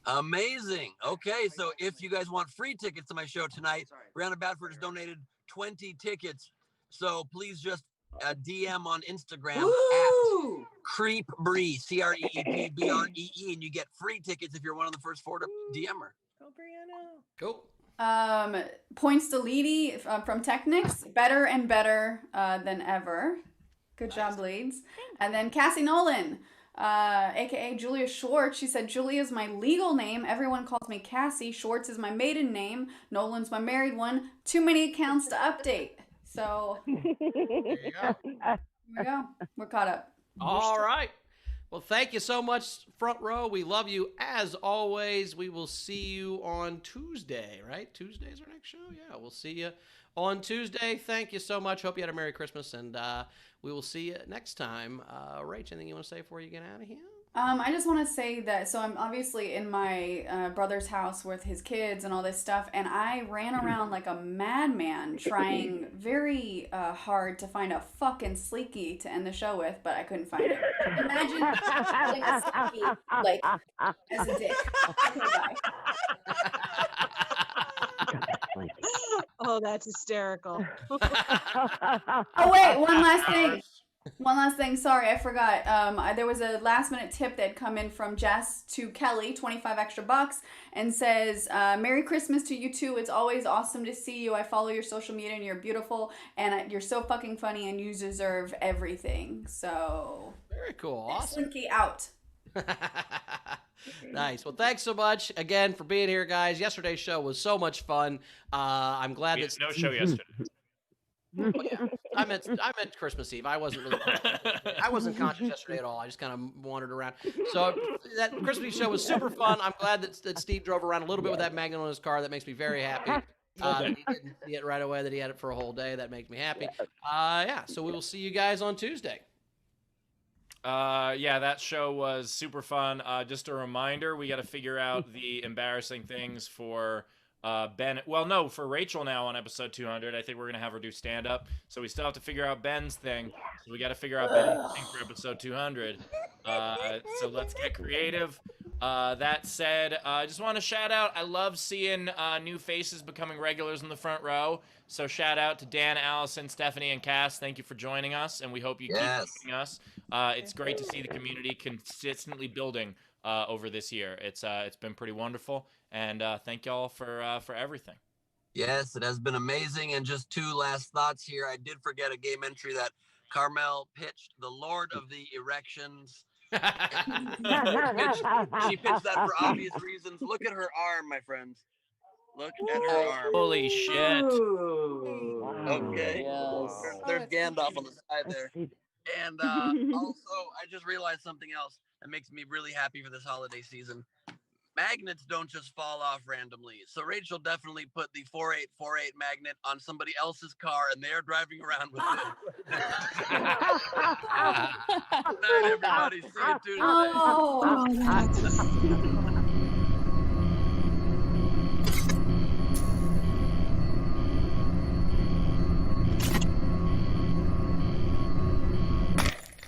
Amazing. Okay, so if you guys want free tickets to my show tonight, Brianna Bradford has donated 20 tickets. So please just DM on Instagram at CreepBree, CreepBree, and you get free tickets if you're one of the first 4 to DM her. Go, Brianna. Cool. Points to Leedy from Technics. Better and better than ever. Good job, Leeds. And then Cassie Nolan, aka Julia Schwartz. She said, Julia is my legal name. Everyone calls me Cassie. Schwartz is my maiden name. Nolan's my married one. Too many accounts to update. So There you go. here we go. We're caught up. All right. Well, thank you so much, Front Row. We love you as always. We will see you on Tuesday, right? Tuesday's our next show? Yeah, we'll see you on Tuesday. Thank you so much. Hope you had a Merry Christmas, and we will see you next time. Rach, anything you want to say before you get out of here? I just want to say that, so I'm obviously in my brother's house with his kids and all this stuff, and I ran around like a madman trying very hard to find a fucking Sleeky to end the show with, but I couldn't find it. Imagine holding a Sleeky, like, as a dick. Okay, bye. Oh, that's hysterical. Oh, wait, one last thing. One last thing, sorry, I forgot. There was a last minute tip that had come in from Jess to Kelly, 25 extra bucks, and says, Merry Christmas to you too. It's always awesome to see you. I follow your social media and you're beautiful and you're so fucking funny and you deserve everything. So very cool. Awesome. Slinky out. Nice. Well, thanks so much again for being here, guys. Yesterday's show was so much fun. I'm glad We that had no show yesterday. Oh, yeah. I meant Christmas Eve. I wasn't conscious yesterday at all. I just kind of wandered around. So that Christmas Eve show was super fun. I'm glad that Steve drove around a little bit with that magnet on his car. That makes me very happy. That he didn't see it right away, that he had it for a whole day. That makes me happy. Yeah, so we will see you guys on Tuesday. Yeah, that show was super fun. Just a reminder, we got to figure out the embarrassing things for Ben. Well, no, for Rachel now on episode 200. I think we're going to have her do stand-up. So we still have to figure out Ben's thing. So we got to figure out Ben's thing for episode 200. So let's get creative. That said, I just want to shout out, I love seeing new faces becoming regulars in the front row. So shout out to Dan, Allison, Stephanie, and Cass. Thank you for joining us, and we hope you keep joining us. It's great to see the community consistently building over this year. It's been pretty wonderful, and thank y'all for everything. Yes, it has been amazing. And just two last thoughts here. I did forget a game entry that Carmel pitched, the Lord of the Erections. She pitched that for obvious reasons. Look at her arm, my friends. Look at her arm. Holy shit. Okay. Yes. There's Gandalf on the side there. And also, I just realized something else that makes me really happy for this holiday season. Magnets don't just fall off randomly. So Rachel definitely put the 4848 magnet on somebody else's car, and they're driving around with it. Good night, everybody. See you Tuesday. Oh.